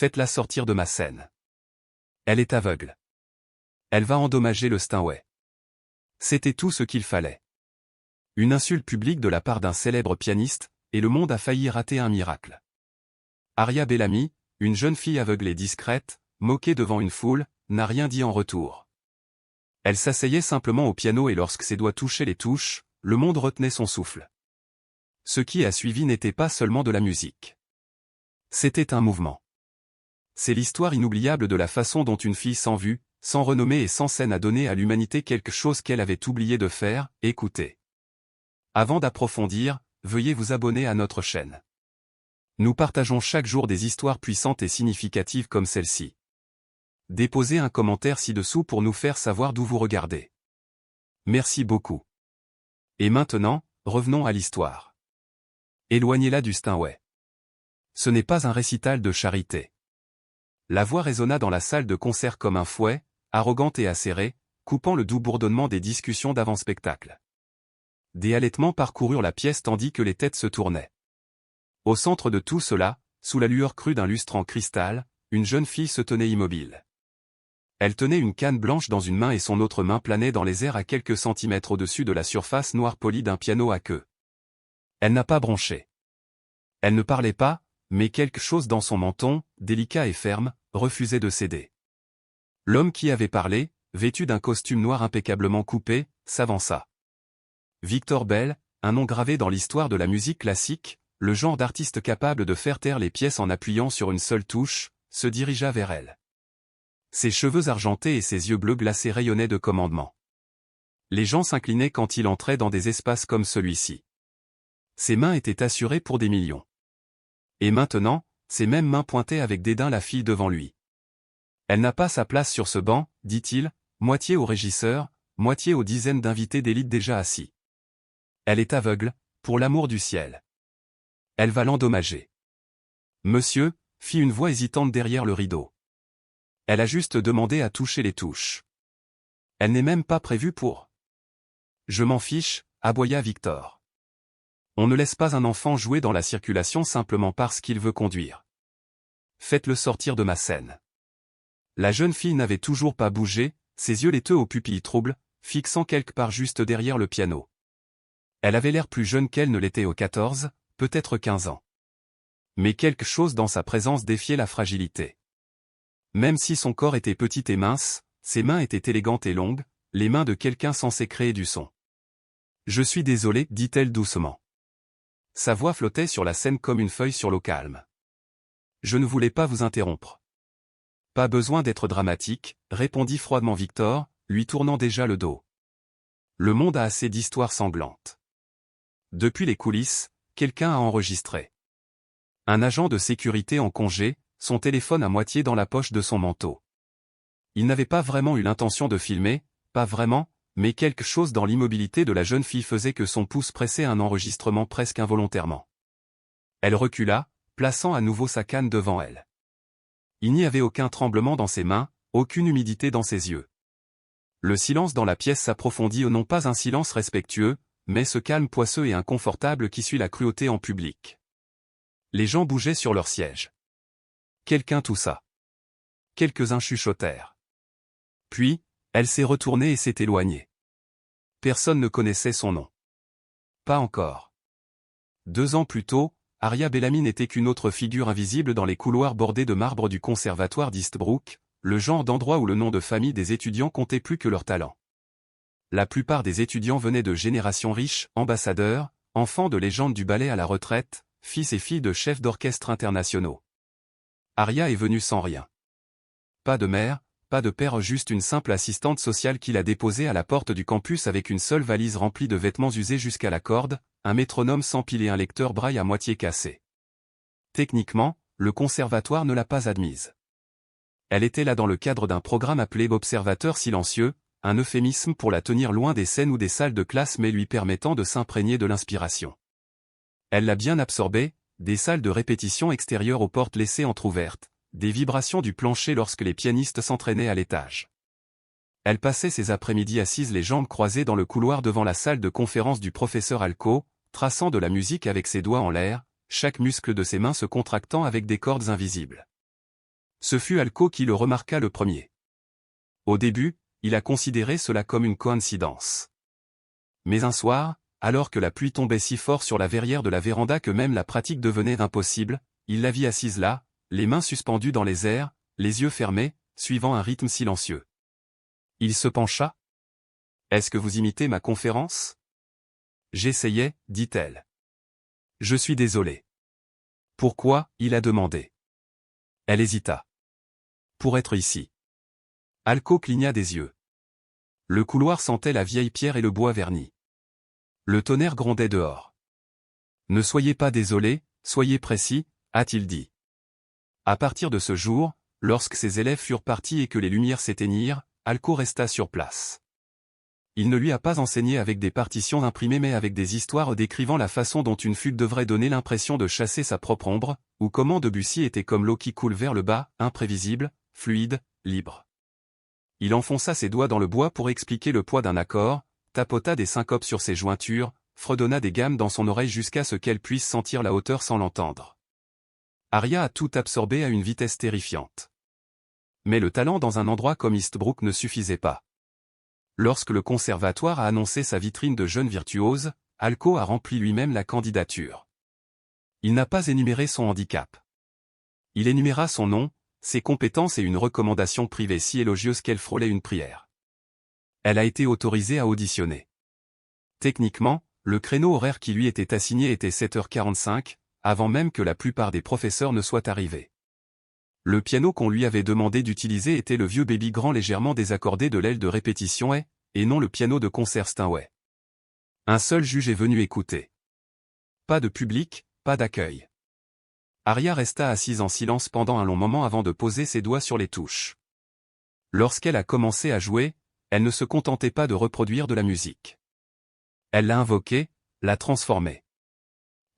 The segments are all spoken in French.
Faites-la sortir de ma scène. Elle est aveugle. Elle va endommager le Steinway. C'était tout ce qu'il fallait. Une insulte publique de la part d'un célèbre pianiste, et le monde a failli rater un miracle. Aria Bellamy, une jeune fille aveugle et discrète, moquée devant une foule, n'a rien dit en retour. Elle s'asseyait simplement au piano et lorsque ses doigts touchaient les touches, le monde retenait son souffle. Ce qui a suivi n'était pas seulement de la musique. C'était un mouvement. C'est l'histoire inoubliable de la façon dont une fille sans vue, sans renommée et sans scène a donné à l'humanité quelque chose qu'elle avait oublié de faire, écouter. Avant d'approfondir, veuillez vous abonner à notre chaîne. Nous partageons chaque jour des histoires puissantes et significatives comme celle-ci. Déposez un commentaire ci-dessous pour nous faire savoir d'où vous regardez. Merci beaucoup. Et maintenant, revenons à l'histoire. Éloignez-la du Steinway. Ce n'est pas un récital de charité. La voix résonna dans la salle de concert comme un fouet, arrogante et acérée, coupant le doux bourdonnement des discussions d'avant-spectacle. Des halètements parcoururent la pièce tandis que les têtes se tournaient. Au centre de tout cela, sous la lueur crue d'un lustre en cristal, une jeune fille se tenait immobile. Elle tenait une canne blanche dans une main et son autre main planait dans les airs à quelques centimètres au-dessus de la surface noire polie d'un piano à queue. Elle n'a pas bronché. Elle ne parlait pas, mais quelque chose dans son menton, délicat et ferme, refusait de céder. L'homme qui avait parlé, vêtu d'un costume noir impeccablement coupé, s'avança. Victor Bell, un nom gravé dans l'histoire de la musique classique, le genre d'artiste capable de faire taire les pièces en appuyant sur une seule touche, se dirigea vers elle. Ses cheveux argentés et ses yeux bleus glacés rayonnaient de commandement. Les gens s'inclinaient quand il entrait dans des espaces comme celui-ci. Ses mains étaient assurées pour des millions. Et maintenant, ses mêmes mains pointaient avec dédain la fille devant lui. Elle n'a pas sa place sur ce banc, dit-il, moitié au régisseur, moitié aux dizaines d'invités d'élite déjà assis. Elle est aveugle, pour l'amour du ciel. Elle va l'endommager. Monsieur, fit une voix hésitante derrière le rideau. Elle a juste demandé à toucher les touches. Elle n'est même pas prévue pour. Je m'en fiche, aboya Victor. On ne laisse pas un enfant jouer dans la circulation simplement parce qu'il veut conduire. Faites-le sortir de ma scène. La jeune fille n'avait toujours pas bougé, ses yeux laiteux aux pupilles troubles, fixant quelque part juste derrière le piano. Elle avait l'air plus jeune qu'elle ne l'était aux 14, peut-être 15 ans. Mais quelque chose dans sa présence défiait la fragilité. Même si son corps était petit et mince, ses mains étaient élégantes et longues, les mains de quelqu'un censé créer du son. « Je suis désolée, dit-elle doucement. Sa voix flottait sur la scène comme une feuille sur l'eau calme. « Je ne voulais pas vous interrompre. » « Pas besoin d'être dramatique, répondit froidement Victor, lui tournant déjà le dos. Le monde a assez d'histoires sanglantes. Depuis les coulisses, quelqu'un a enregistré. Un agent de sécurité en congé, son téléphone à moitié dans la poche de son manteau. Il n'avait pas vraiment eu l'intention de filmer, pas vraiment, mais quelque chose dans l'immobilité de la jeune fille faisait que son pouce pressait un enregistrement presque involontairement. Elle recula, plaçant à nouveau sa canne devant elle. Il n'y avait aucun tremblement dans ses mains, aucune humidité dans ses yeux. Le silence dans la pièce s'approfondit, non pas un silence respectueux, mais ce calme poisseux et inconfortable qui suit la cruauté en public. Les gens bougeaient sur leurs sièges. Quelqu'un toussa. Quelques-uns chuchotèrent. Puis, elle s'est retournée et s'est éloignée. Personne ne connaissait son nom. Pas encore. 2 ans plus tôt, Aria Bellamy n'était qu'une autre figure invisible dans les couloirs bordés de marbre du conservatoire d'Eastbrook, le genre d'endroit où le nom de famille des étudiants comptait plus que leur talent. La plupart des étudiants venaient de générations riches, ambassadeurs, enfants de légendes du ballet à la retraite, fils et filles de chefs d'orchestre internationaux. Aria est venue sans rien. Pas de mère, pas de père, juste une simple assistante sociale qui l'a déposée à la porte du campus avec une seule valise remplie de vêtements usés jusqu'à la corde, un métronome sans pile et un lecteur braille à moitié cassé. Techniquement, le conservatoire ne l'a pas admise. Elle était là dans le cadre d'un programme appelé Observateur silencieux, un euphémisme pour la tenir loin des scènes ou des salles de classe mais lui permettant de s'imprégner de l'inspiration. Elle l'a bien absorbé, des salles de répétition extérieures aux portes laissées entr'ouvertes, des vibrations du plancher lorsque les pianistes s'entraînaient à l'étage. Elle passait ses après-midi assise les jambes croisées dans le couloir devant la salle de conférence du professeur Alco, traçant de la musique avec ses doigts en l'air, chaque muscle de ses mains se contractant avec des cordes invisibles. Ce fut Alco qui le remarqua le premier. Au début, il a considéré cela comme une coïncidence. Mais un soir, alors que la pluie tombait si fort sur la verrière de la véranda que même la pratique devenait impossible, il la vit assise là, les mains suspendues dans les airs, les yeux fermés, suivant un rythme silencieux. Il se pencha. « Est-ce que vous imitez ma conférence ?»« J'essayais, dit-elle. »« Je suis désolé. »« Pourquoi ?» il a demandé. Elle hésita. « Pour être ici. » Alco cligna des yeux. Le couloir sentait la vieille pierre et le bois verni. Le tonnerre grondait dehors. « Ne soyez pas désolé, soyez précis, a-t-il dit. À partir de ce jour, lorsque ses élèves furent partis et que les lumières s'éteignirent, Alco resta sur place. Il ne lui a pas enseigné avec des partitions imprimées mais avec des histoires décrivant la façon dont une fugue devrait donner l'impression de chasser sa propre ombre, ou comment Debussy était comme l'eau qui coule vers le bas, imprévisible, fluide, libre. Il enfonça ses doigts dans le bois pour expliquer le poids d'un accord, tapota des syncopes sur ses jointures, fredonna des gammes dans son oreille jusqu'à ce qu'elle puisse sentir la hauteur sans l'entendre. Aria a tout absorbé à une vitesse terrifiante. Mais le talent dans un endroit comme Eastbrook ne suffisait pas. Lorsque le conservatoire a annoncé sa vitrine de jeunes virtuoses, Alco a rempli lui-même la candidature. Il n'a pas énuméré son handicap. Il énuméra son nom, ses compétences et une recommandation privée si élogieuse qu'elle frôlait une prière. Elle a été autorisée à auditionner. Techniquement, le créneau horaire qui lui était assigné était 7h45, avant même que la plupart des professeurs ne soient arrivés. Le piano qu'on lui avait demandé d'utiliser était le vieux Baby Grand légèrement désaccordé de l'aile de répétition et non le piano de concert Steinway. Un seul juge est venu écouter. Pas de public, pas d'accueil. Aria resta assise en silence pendant un long moment avant de poser ses doigts sur les touches. Lorsqu'elle a commencé à jouer, elle ne se contentait pas de reproduire de la musique. Elle l'a invoquée, l'a transformée.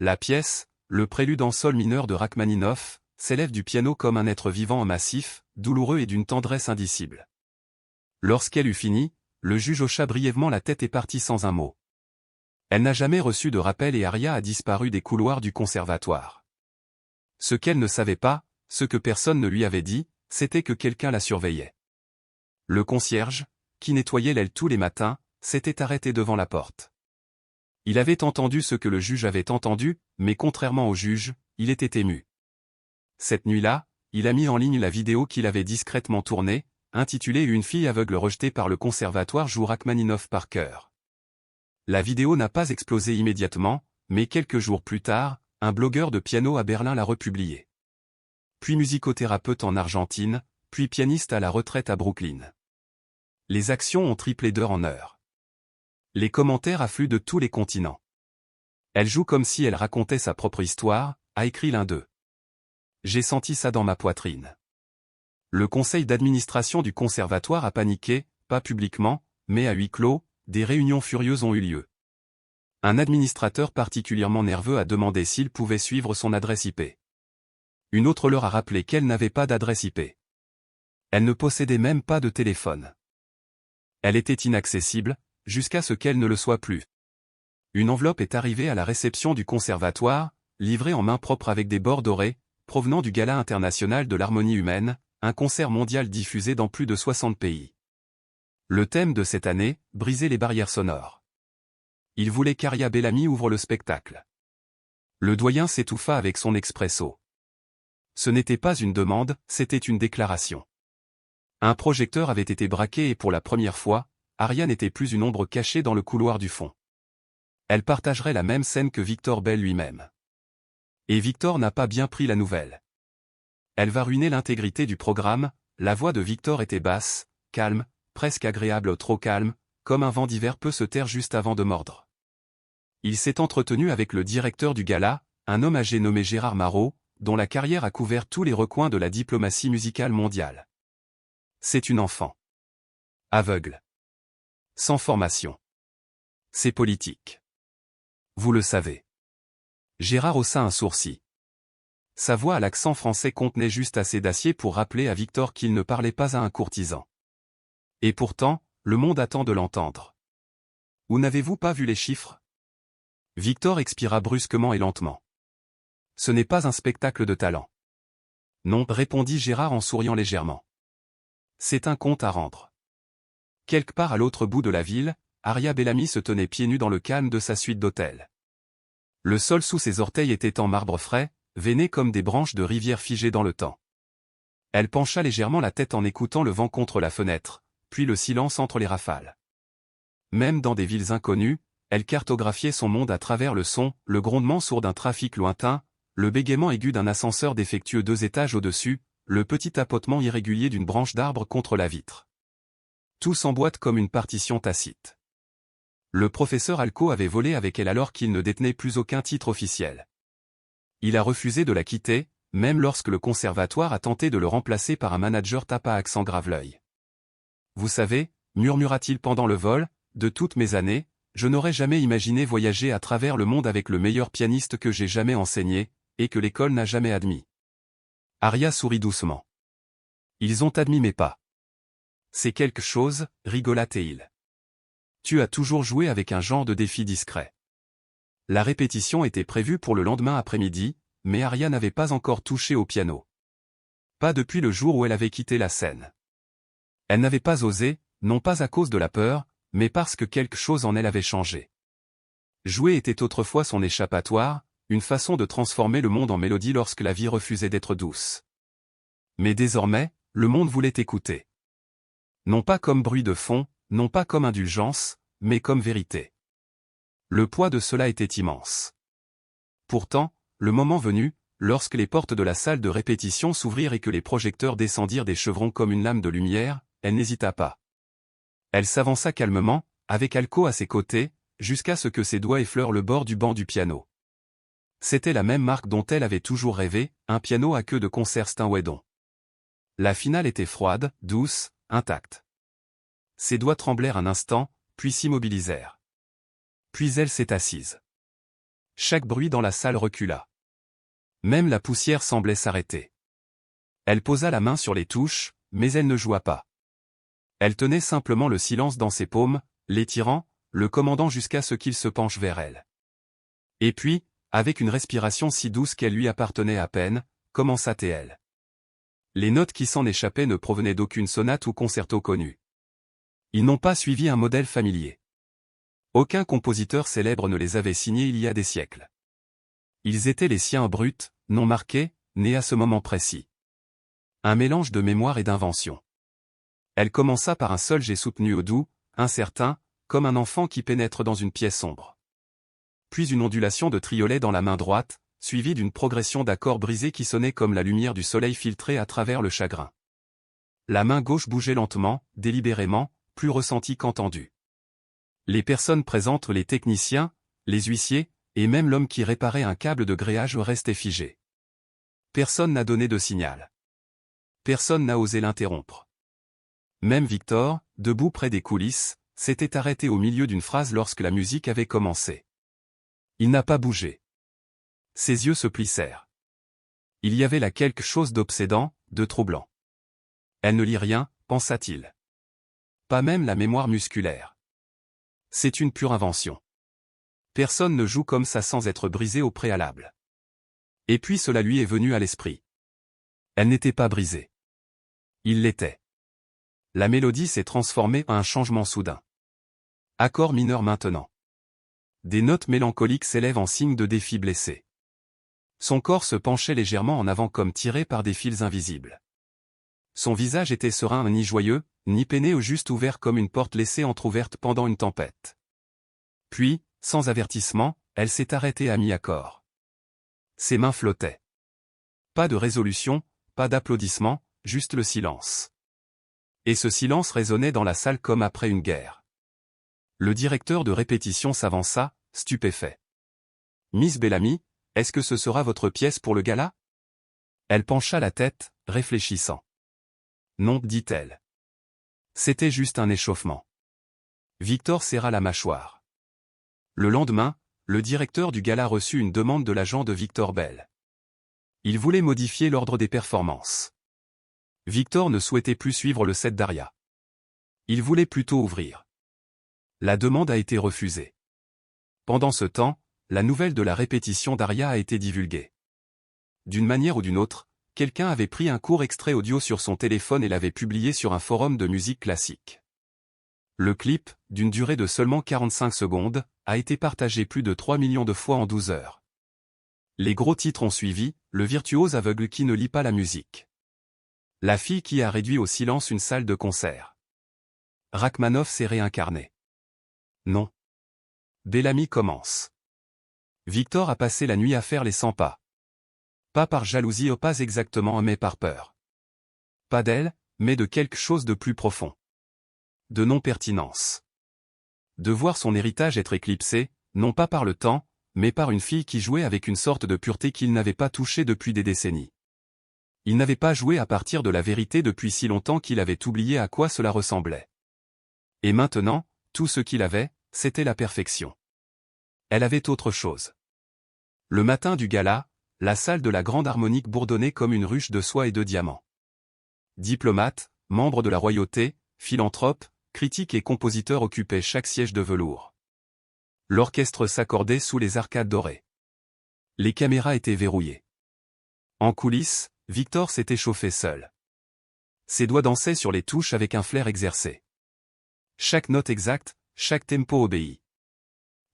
La pièce, le prélude en sol mineur de Rachmaninoff, s'élève du piano comme un être vivant en massif, douloureux et d'une tendresse indicible. Lorsqu'elle eut fini, le juge hocha brièvement la tête et partit sans un mot. Elle n'a jamais reçu de rappel et Aria a disparu des couloirs du conservatoire. Ce qu'elle ne savait pas, ce que personne ne lui avait dit, c'était que quelqu'un la surveillait. Le concierge, qui nettoyait l'aile tous les matins, s'était arrêté devant la porte. Il avait entendu ce que le juge avait entendu, mais contrairement au juge, il était ému. Cette nuit-là, il a mis en ligne la vidéo qu'il avait discrètement tournée, intitulée « Une fille aveugle rejetée par le conservatoire joue Rachmaninoff par cœur ». La vidéo n'a pas explosé immédiatement, mais quelques jours plus tard, un blogueur de piano à Berlin l'a republié. Puis musicothérapeute en Argentine, puis pianiste à la retraite à Brooklyn. Les actions ont triplé d'heure en heure. Les commentaires affluent de tous les continents. Elle joue comme si elle racontait sa propre histoire, a écrit l'un d'eux. J'ai senti ça dans ma poitrine. Le conseil d'administration du conservatoire a paniqué, pas publiquement, mais à huis clos, des réunions furieuses ont eu lieu. Un administrateur particulièrement nerveux a demandé s'il pouvait suivre son adresse IP. Une autre leur a rappelé qu'elle n'avait pas d'adresse IP. Elle ne possédait même pas de téléphone. Elle était inaccessible, jusqu'à ce qu'elle ne le soit plus. Une enveloppe est arrivée à la réception du conservatoire, livrée en main propre avec des bords dorés, provenant du Gala international de l'harmonie humaine, un concert mondial diffusé dans plus de 60 pays. Le thème de cette année, briser les barrières sonores. Il voulait qu'Aria Bellamy ouvre le spectacle. Le doyen s'étouffa avec son expresso. Ce n'était pas une demande, c'était une déclaration. Un projecteur avait été braqué et pour la première fois, Aria n'était plus une ombre cachée dans le couloir du fond. Elle partagerait la même scène que Victor Bell lui-même. Et Victor n'a pas bien pris la nouvelle. Elle va ruiner l'intégrité du programme, la voix de Victor était basse, calme, presque agréable, trop calme, comme un vent d'hiver peut se taire juste avant de mordre. Il s'est entretenu avec le directeur du gala, un homme âgé nommé Gérard Marot, dont la carrière a couvert tous les recoins de la diplomatie musicale mondiale. C'est une enfant. Aveugle. Sans formation. C'est politique. Vous le savez. Gérard haussa un sourcil. Sa voix à l'accent français contenait juste assez d'acier pour rappeler à Victor qu'il ne parlait pas à un courtisan. Et pourtant, le monde attend de l'entendre. Où n'avez-vous pas vu les chiffres? Victor expira brusquement et lentement. Ce n'est pas un spectacle de talent. Non, répondit Gérard en souriant légèrement. C'est un compte à rendre. Quelque part à l'autre bout de la ville, Aria Bellamy se tenait pieds nus dans le calme de sa suite d'hôtels. Le sol sous ses orteils était en marbre frais, veiné comme des branches de rivière figées dans le temps. Elle pencha légèrement la tête en écoutant le vent contre la fenêtre, puis le silence entre les rafales. Même dans des villes inconnues, elle cartographiait son monde à travers le son, le grondement sourd d'un trafic lointain, le bégaiement aigu d'un ascenseur défectueux 2 étages au-dessus, le petit tapotement irrégulier d'une branche d'arbre contre la vitre. Tout s'emboîte comme une partition tacite. Le professeur Alco avait volé avec elle alors qu'il ne détenait plus aucun titre officiel. Il a refusé de la quitter, même lorsque le conservatoire a tenté de le remplacer par un manager tape à accent grave l'œil. Vous savez, murmura-t-il pendant le vol, de toutes mes années, je n'aurais jamais imaginé voyager à travers le monde avec le meilleur pianiste que j'ai jamais enseigné, et que l'école n'a jamais admis. Aria sourit doucement. Ils ont admis mes pas. C'est quelque chose, rigola Théil. Tu as toujours joué avec un genre de défi discret. La répétition était prévue pour le lendemain après-midi, mais Aria n'avait pas encore touché au piano. Pas depuis le jour où elle avait quitté la scène. Elle n'avait pas osé, non pas à cause de la peur, mais parce que quelque chose en elle avait changé. Jouer était autrefois son échappatoire, une façon de transformer le monde en mélodie lorsque la vie refusait d'être douce. Mais désormais, le monde voulait écouter. Non pas comme bruit de fond, non pas comme indulgence, mais comme vérité. Le poids de cela était immense. Pourtant, le moment venu, lorsque les portes de la salle de répétition s'ouvrirent et que les projecteurs descendirent des chevrons comme une lame de lumière, elle n'hésita pas. Elle s'avança calmement, avec Alco à ses côtés, jusqu'à ce que ses doigts effleurent le bord du banc du piano. C'était la même marque dont elle avait toujours rêvé, un piano à queue de concert Steinway-Don. La finale était froide, douce, intacte. Ses doigts tremblèrent un instant, puis s'immobilisèrent. Puis elle s'est assise. Chaque bruit dans la salle recula. Même la poussière semblait s'arrêter. Elle posa la main sur les touches, mais elle ne joua pas. Elle tenait simplement le silence dans ses paumes, l'étirant, le commandant jusqu'à ce qu'il se penche vers elle. Et puis, avec une respiration si douce qu'elle lui appartenait à peine, commença Théil. Les notes qui s'en échappaient ne provenaient d'aucune sonate ou concerto connu. Ils n'ont pas suivi un modèle familier. Aucun compositeur célèbre ne les avait signés il y a des siècles. Ils étaient les siens bruts, non marqués, nés à ce moment précis. Un mélange de mémoire et d'invention. Elle commença par un seul jet soutenu au doux, incertain, comme un enfant qui pénètre dans une pièce sombre. Puis une ondulation de triolet dans la main droite, suivie d'une progression d'accords brisés qui sonnaient comme la lumière du soleil filtrée à travers le chagrin. La main gauche bougeait lentement, délibérément, plus ressentie qu'entendue. Les personnes présentes, les techniciens, les huissiers, et même l'homme qui réparait un câble de gréage restaient figés. Personne n'a donné de signal. Personne n'a osé l'interrompre. Même Victor, debout près des coulisses, s'était arrêté au milieu d'une phrase lorsque la musique avait commencé. Il n'a pas bougé. Ses yeux se plissèrent. Il y avait là quelque chose d'obsédant, de troublant. Elle ne lit rien, pensa-t-il. Pas même la mémoire musculaire. C'est une pure invention. Personne ne joue comme ça sans être brisé au préalable. Et puis cela lui est venu à l'esprit. Elle n'était pas brisée. Il l'était. La mélodie s'est transformée en un changement soudain. Accord mineur maintenant. Des notes mélancoliques s'élèvent en signe de défi blessé. Son corps se penchait légèrement en avant comme tiré par des fils invisibles. Son visage était serein, ni joyeux, ni peiné ou juste ouvert comme une porte laissée entr'ouverte pendant une tempête. Puis, sans avertissement, elle s'est arrêtée à mi-accord. Ses mains flottaient. Pas de résolution, pas d'applaudissements, juste le silence. Et ce silence résonnait dans la salle comme après une guerre. Le directeur de répétition s'avança, stupéfait. Miss Bellamy, est-ce que ce sera votre pièce pour le gala? Elle pencha la tête, réfléchissant. Non, dit-elle. C'était juste un échauffement. Victor serra la mâchoire. Le lendemain, le directeur du gala reçut une demande de l'agent de Victor Bell. Il voulait modifier l'ordre des performances. Victor ne souhaitait plus suivre le set d'Aria. Il voulait plutôt ouvrir. La demande a été refusée. Pendant ce temps, la nouvelle de la répétition d'Aria a été divulguée. D'une manière ou d'une autre, quelqu'un avait pris un court extrait audio sur son téléphone et l'avait publié sur un forum de musique classique. Le clip, d'une durée de seulement 45 secondes, a été partagé plus de 3 millions de fois en 12 heures. Les gros titres ont suivi, le virtuose aveugle qui ne lit pas la musique. La fille qui a réduit au silence une salle de concert. Rachmaninoff s'est réincarné. Non. Bellamy commence. Victor a passé la nuit à faire les 100 pas. Pas par jalousie ou pas exactement mais par peur. Pas d'elle, mais de quelque chose de plus profond. De non-pertinence. De voir son héritage être éclipsé, non pas par le temps, mais par une fille qui jouait avec une sorte de pureté qu'il n'avait pas touchée depuis des décennies. Il n'avait pas joué à partir de la vérité depuis si longtemps qu'il avait oublié à quoi cela ressemblait. Et maintenant, tout ce qu'il avait, c'était la perfection. Elle avait autre chose. Le matin du gala, la salle de la Grande Harmonique bourdonnait comme une ruche de soie et de diamants. Diplomates, membres de la royauté, philanthropes, critiques et compositeurs occupaient chaque siège de velours. L'orchestre s'accordait sous les arcades dorées. Les caméras étaient verrouillées. En coulisses, Victor s'était chauffé seul. Ses doigts dansaient sur les touches avec un flair exercé. Chaque note exacte, chaque tempo obéi.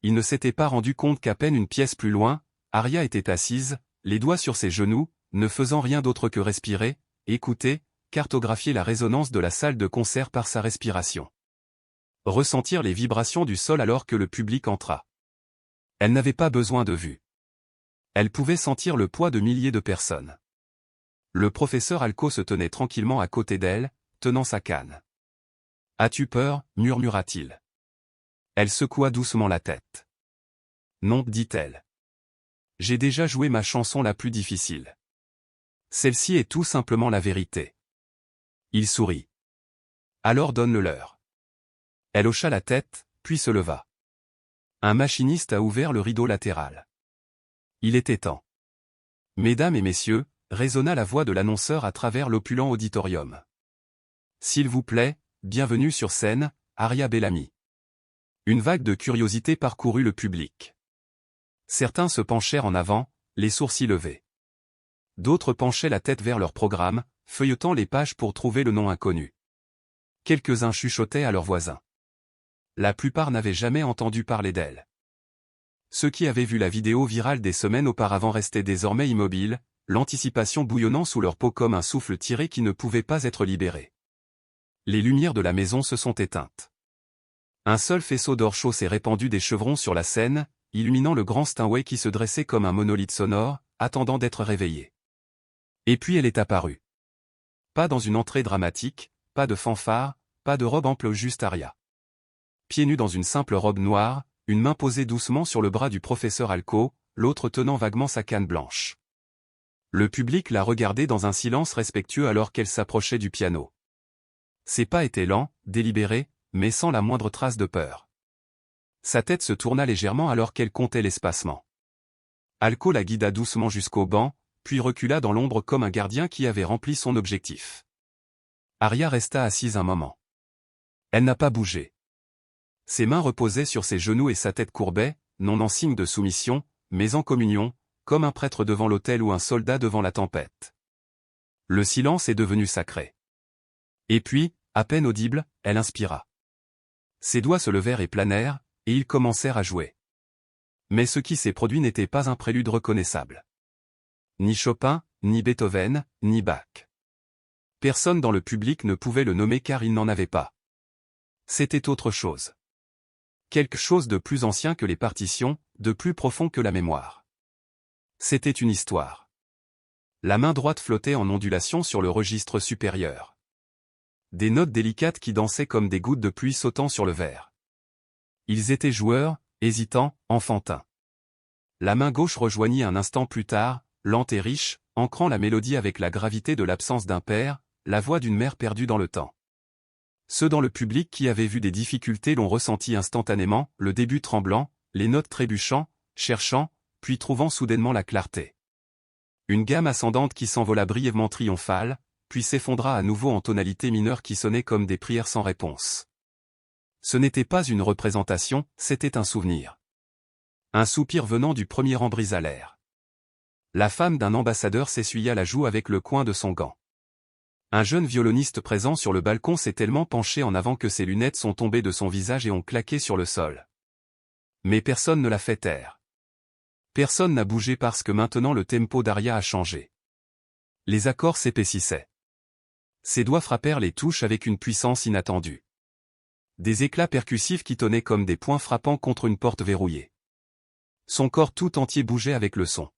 Il ne s'était pas rendu compte qu'à peine une pièce plus loin, Aria était assise, les doigts sur ses genoux, ne faisant rien d'autre que respirer, écouter, cartographier la résonance de la salle de concert par sa respiration. Ressentir les vibrations du sol alors que le public entra. Elle n'avait pas besoin de vue. Elle pouvait sentir le poids de milliers de personnes. Le professeur Alco se tenait tranquillement à côté d'elle, tenant sa canne. « As-tu peur » murmura-t-il. Elle secoua doucement la tête. « Non » dit-elle. « J'ai déjà joué ma chanson la plus difficile. Celle-ci est tout simplement la vérité. » Il sourit. « Alors donne-le leur. » Elle hocha la tête, puis se leva. Un machiniste a ouvert le rideau latéral. Il était temps. « Mesdames et messieurs » résonna la voix de l'annonceur à travers l'opulent auditorium. « S'il vous plaît, bienvenue sur scène, Aria Bellamy. » Une vague de curiosité parcourut le public. Certains se penchèrent en avant, les sourcils levés. D'autres penchaient la tête vers leur programme, feuilletant les pages pour trouver le nom inconnu. Quelques-uns chuchotaient à leurs voisins. La plupart n'avaient jamais entendu parler d'elle. Ceux qui avaient vu la vidéo virale des semaines auparavant restaient désormais immobiles, l'anticipation bouillonnant sous leur peau comme un souffle tiré qui ne pouvait pas être libéré. Les lumières de la maison se sont éteintes. Un seul faisceau d'or chaud s'est répandu des chevrons sur la scène, illuminant le grand Steinway qui se dressait comme un monolithe sonore, attendant d'être réveillé. Et puis elle est apparue. Pas dans une entrée dramatique, pas de fanfare, pas de robe ample, juste Aria. Pieds nus dans une simple robe noire, une main posée doucement sur le bras du professeur Alco, l'autre tenant vaguement sa canne blanche. Le public l'a regardée dans un silence respectueux alors qu'elle s'approchait du piano. Ses pas étaient lents, délibérés, mais sans la moindre trace de peur. Sa tête se tourna légèrement alors qu'elle comptait l'espacement. Alco la guida doucement jusqu'au banc, puis recula dans l'ombre comme un gardien qui avait rempli son objectif. Aria resta assise un moment. Elle n'a pas bougé. Ses mains reposaient sur ses genoux et sa tête courbait, non en signe de soumission, mais en communion, comme un prêtre devant l'autel ou un soldat devant la tempête. Le silence est devenu sacré. Et puis, à peine audible, elle inspira. Ses doigts se levèrent et planèrent, et ils commencèrent à jouer. Mais ce qui s'est produit n'était pas un prélude reconnaissable. Ni Chopin, ni Beethoven, ni Bach. Personne dans le public ne pouvait le nommer car il n'en avait pas. C'était autre chose. Quelque chose de plus ancien que les partitions, de plus profond que la mémoire. C'était une histoire. La main droite flottait en ondulation sur le registre supérieur. Des notes délicates qui dansaient comme des gouttes de pluie sautant sur le verre. Ils étaient joueurs, hésitants, enfantins. La main gauche rejoignit un instant plus tard, lente et riche, ancrant la mélodie avec la gravité de l'absence d'un père, la voix d'une mère perdue dans le temps. Ceux dans le public qui avaient vu des difficultés l'ont ressenti instantanément, le début tremblant, les notes trébuchant, cherchant, puis trouvant soudainement la clarté. Une gamme ascendante qui s'envola brièvement triomphale, puis s'effondra à nouveau en tonalité mineure qui sonnait comme des prières sans réponse. Ce n'était pas une représentation, c'était un souvenir. Un soupir venant du premier rang brisa l'air. La femme d'un ambassadeur s'essuya la joue avec le coin de son gant. Un jeune violoniste présent sur le balcon s'est tellement penché en avant que ses lunettes sont tombées de son visage et ont claqué sur le sol. Mais personne ne l'a fait taire. Personne n'a bougé parce que maintenant le tempo d'Aria a changé. Les accords s'épaississaient. Ses doigts frappèrent les touches avec une puissance inattendue. Des éclats percussifs qui tonnaient comme des poings frappant contre une porte verrouillée. Son corps tout entier bougeait avec le son.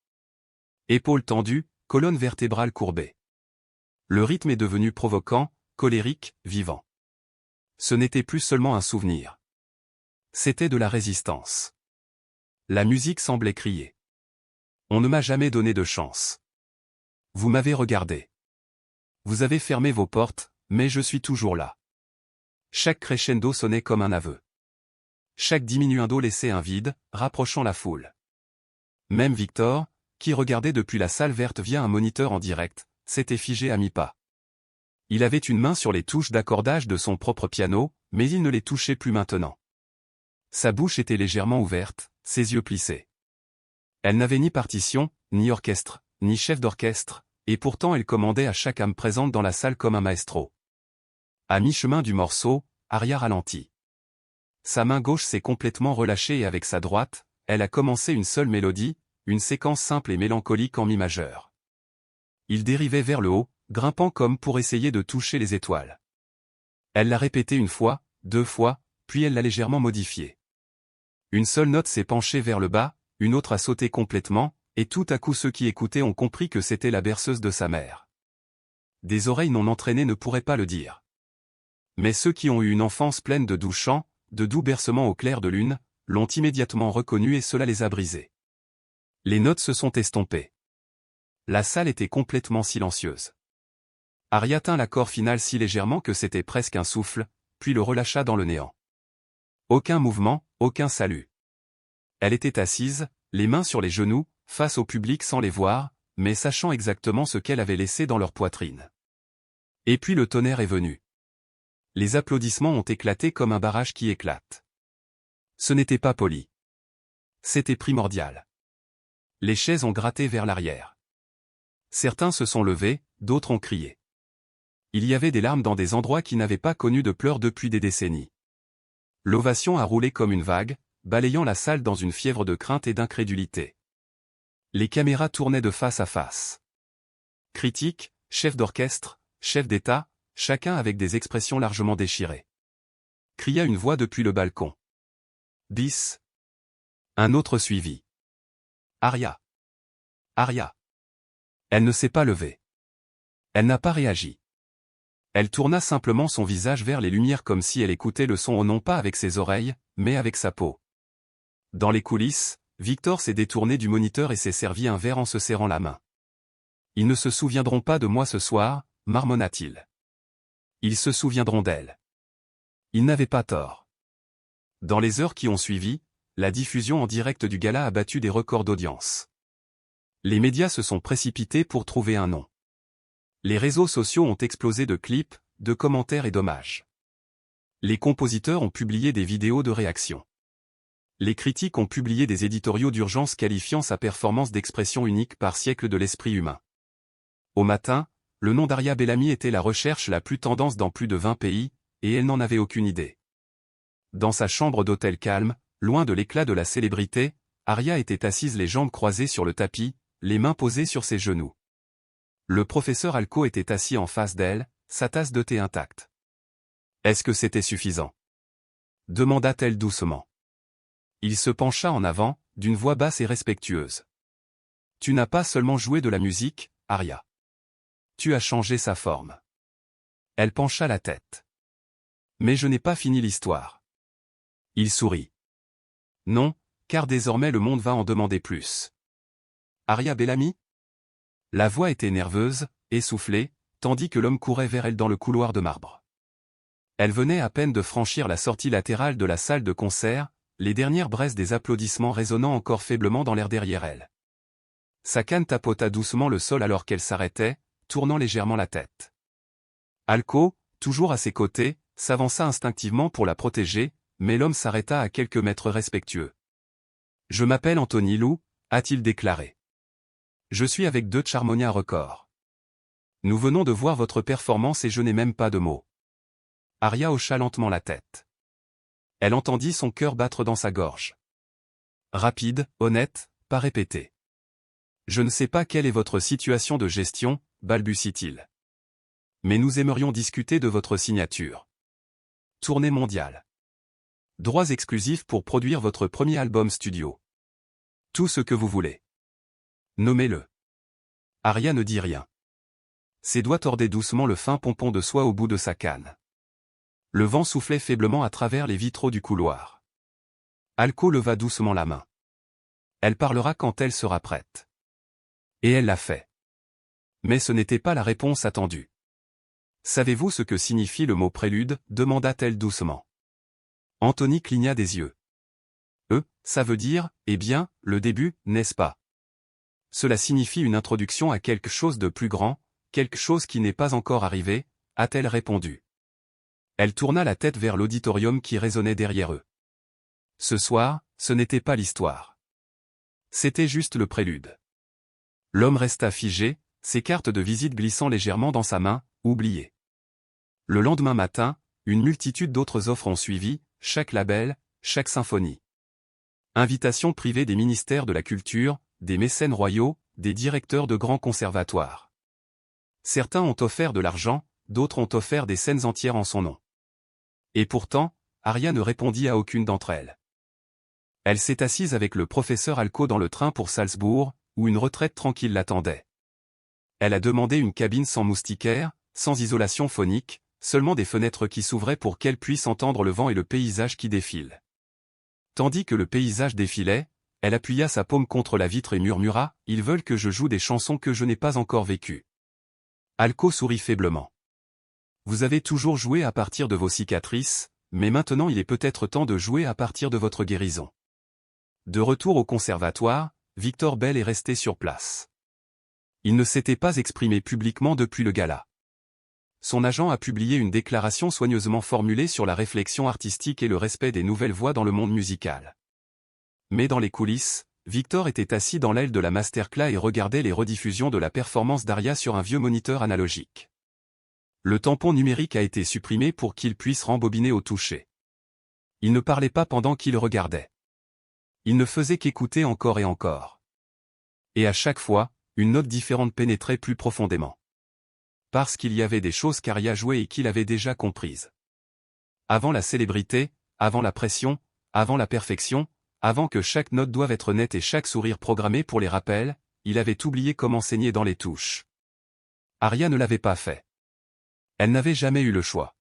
Épaules tendues, colonne vertébrale courbée. Le rythme est devenu provoquant, colérique, vivant. Ce n'était plus seulement un souvenir. C'était de la résistance. La musique semblait crier. On ne m'a jamais donné de chance. Vous m'avez regardé. Vous avez fermé vos portes, mais je suis toujours là. Chaque crescendo sonnait comme un aveu. Chaque diminuendo laissait un vide, rapprochant la foule. Même Victor, qui regardait depuis la salle verte via un moniteur en direct, s'était figé à mi-pas. Il avait une main sur les touches d'accordage de son propre piano, mais il ne les touchait plus maintenant. Sa bouche était légèrement ouverte, ses yeux plissés. Elle n'avait ni partition, ni orchestre, ni chef d'orchestre, et pourtant elle commandait à chaque âme présente dans la salle comme un maestro. À mi-chemin du morceau, Aria ralentit. Sa main gauche s'est complètement relâchée et avec sa droite, elle a commencé une seule mélodie, une séquence simple et mélancolique en mi majeur. Il dérivait vers le haut, grimpant comme pour essayer de toucher les étoiles. Elle l'a répété une fois, 2 fois, puis elle l'a légèrement modifié. Une seule note s'est penchée vers le bas, une autre a sauté complètement, et tout à coup ceux qui écoutaient ont compris que c'était la berceuse de sa mère. Des oreilles non entraînées ne pourraient pas le dire. Mais ceux qui ont eu une enfance pleine de doux chants, de doux bercements au clair de lune, l'ont immédiatement reconnu et cela les a brisés. Les notes se sont estompées. La salle était complètement silencieuse. Aria tint l'accord final si légèrement que c'était presque un souffle, puis le relâcha dans le néant. Aucun mouvement, aucun salut. Elle était assise, les mains sur les genoux, face au public sans les voir, mais sachant exactement ce qu'elle avait laissé dans leur poitrine. Et puis le tonnerre est venu. Les applaudissements ont éclaté comme un barrage qui éclate. Ce n'était pas poli. C'était primordial. Les chaises ont gratté vers l'arrière. Certains se sont levés, d'autres ont crié. Il y avait des larmes dans des endroits qui n'avaient pas connu de pleurs depuis des décennies. L'ovation a roulé comme une vague, balayant la salle dans une fièvre de crainte et d'incrédulité. Les caméras tournaient de face à face. Critiques, chefs d'orchestre, chefs d'État, chacun avec des expressions largement déchirées. Cria une voix depuis le balcon. Bis. Un autre suivit. Aria. Aria. Elle ne s'est pas levée. Elle n'a pas réagi. Elle tourna simplement son visage vers les lumières comme si elle écoutait le son non pas avec ses oreilles, mais avec sa peau. Dans les coulisses, Victor s'est détourné du moniteur et s'est servi un verre en se serrant la main. Ils ne se souviendront pas de moi ce soir, marmonna-t-il. Ils se souviendront d'elle. Il n'avait pas tort. Dans les heures qui ont suivi, la diffusion en direct du gala a battu des records d'audience. Les médias se sont précipités pour trouver un nom. Les réseaux sociaux ont explosé de clips, de commentaires et d'hommages. Les compositeurs ont publié des vidéos de réaction. Les critiques ont publié des éditoriaux d'urgence qualifiant sa performance d'expression unique par siècle de l'esprit humain. Au matin, le nom d'Aria Bellamy était la recherche la plus tendance dans plus de 20 pays, et elle n'en avait aucune idée. Dans sa chambre d'hôtel calme, loin de l'éclat de la célébrité, Aria était assise les jambes croisées sur le tapis, les mains posées sur ses genoux. Le professeur Alco était assis en face d'elle, sa tasse de thé intacte. Est-ce que c'était suffisant? Demanda-t-elle doucement. Il se pencha en avant, d'une voix basse et respectueuse. Tu n'as pas seulement joué de la musique, Aria. Tu as changé sa forme. Elle pencha la tête. Mais je n'ai pas fini l'histoire. Il sourit. Non, car désormais le monde va en demander plus. Aria Bellamy? La voix était nerveuse, essoufflée, tandis que l'homme courait vers elle dans le couloir de marbre. Elle venait à peine de franchir la sortie latérale de la salle de concert, les dernières braises des applaudissements résonnant encore faiblement dans l'air derrière elle. Sa canne tapota doucement le sol alors qu'elle s'arrêtait, tournant légèrement la tête. Alco, toujours à ses côtés, s'avança instinctivement pour la protéger, mais l'homme s'arrêta à quelques mètres respectueux. « Je m'appelle Anthony Lou », a-t-il déclaré. Je suis avec deux Charmonia Records. Nous venons de voir votre performance et je n'ai même pas de mots. Aria hocha lentement la tête. Elle entendit son cœur battre dans sa gorge. Rapide, honnête, pas répété. Je ne sais pas quelle est votre situation de gestion, balbutie-t-il. Mais nous aimerions discuter de votre signature. Tournée mondiale. Droits exclusifs pour produire votre premier album studio. Tout ce que vous voulez. Nommez-le. Aria ne dit rien. Ses doigts tordaient doucement le fin pompon de soie au bout de sa canne. Le vent soufflait faiblement à travers les vitraux du couloir. Alco leva doucement la main. Elle parlera quand elle sera prête. Et elle l'a fait. Mais ce n'était pas la réponse attendue. Savez-vous ce que signifie le mot prélude, demanda-t-elle doucement. Anthony cligna des yeux. Ça veut dire, eh bien, le début, n'est-ce pas? Cela signifie une introduction à quelque chose de plus grand, quelque chose qui n'est pas encore arrivé, a-t-elle répondu. Elle tourna la tête vers l'auditorium qui résonnait derrière eux. Ce soir, ce n'était pas l'histoire. C'était juste le prélude. L'homme resta figé, ses cartes de visite glissant légèrement dans sa main, oubliées. Le lendemain matin, une multitude d'autres offres ont suivi, chaque label, chaque symphonie. Invitations privées des ministères de la Culture, des mécènes royaux, des directeurs de grands conservatoires. Certains ont offert de l'argent, d'autres ont offert des scènes entières en son nom. Et pourtant, Aria ne répondit à aucune d'entre elles. Elle s'est assise avec le professeur Alco dans le train pour Salzbourg, où une retraite tranquille l'attendait. Elle a demandé une cabine sans moustiquaire, sans isolation phonique, seulement des fenêtres qui s'ouvraient pour qu'elle puisse entendre le vent et le paysage qui défile. Tandis que le paysage défilait, elle appuya sa paume contre la vitre et murmura « Ils veulent que je joue des chansons que je n'ai pas encore vécues. » Alco sourit faiblement. « Vous avez toujours joué à partir de vos cicatrices, mais maintenant il est peut-être temps de jouer à partir de votre guérison. » De retour au conservatoire, Victor Bell est resté sur place. Il ne s'était pas exprimé publiquement depuis le gala. Son agent a publié une déclaration soigneusement formulée sur la réflexion artistique et le respect des nouvelles voix dans le monde musical. Mais dans les coulisses, Victor était assis dans l'aile de la masterclass et regardait les rediffusions de la performance d'Aria sur un vieux moniteur analogique. Le tampon numérique a été supprimé pour qu'il puisse rembobiner au toucher. Il ne parlait pas pendant qu'il regardait. Il ne faisait qu'écouter encore et encore. Et à chaque fois, une note différente pénétrait plus profondément. Parce qu'il y avait des choses qu'Aria jouait et qu'il avait déjà comprises. Avant la célébrité, avant la pression, avant la perfection, avant que chaque note doive être nette et chaque sourire programmé pour les rappels, il avait oublié comment saigner dans les touches. Aria ne l'avait pas fait. Elle n'avait jamais eu le choix.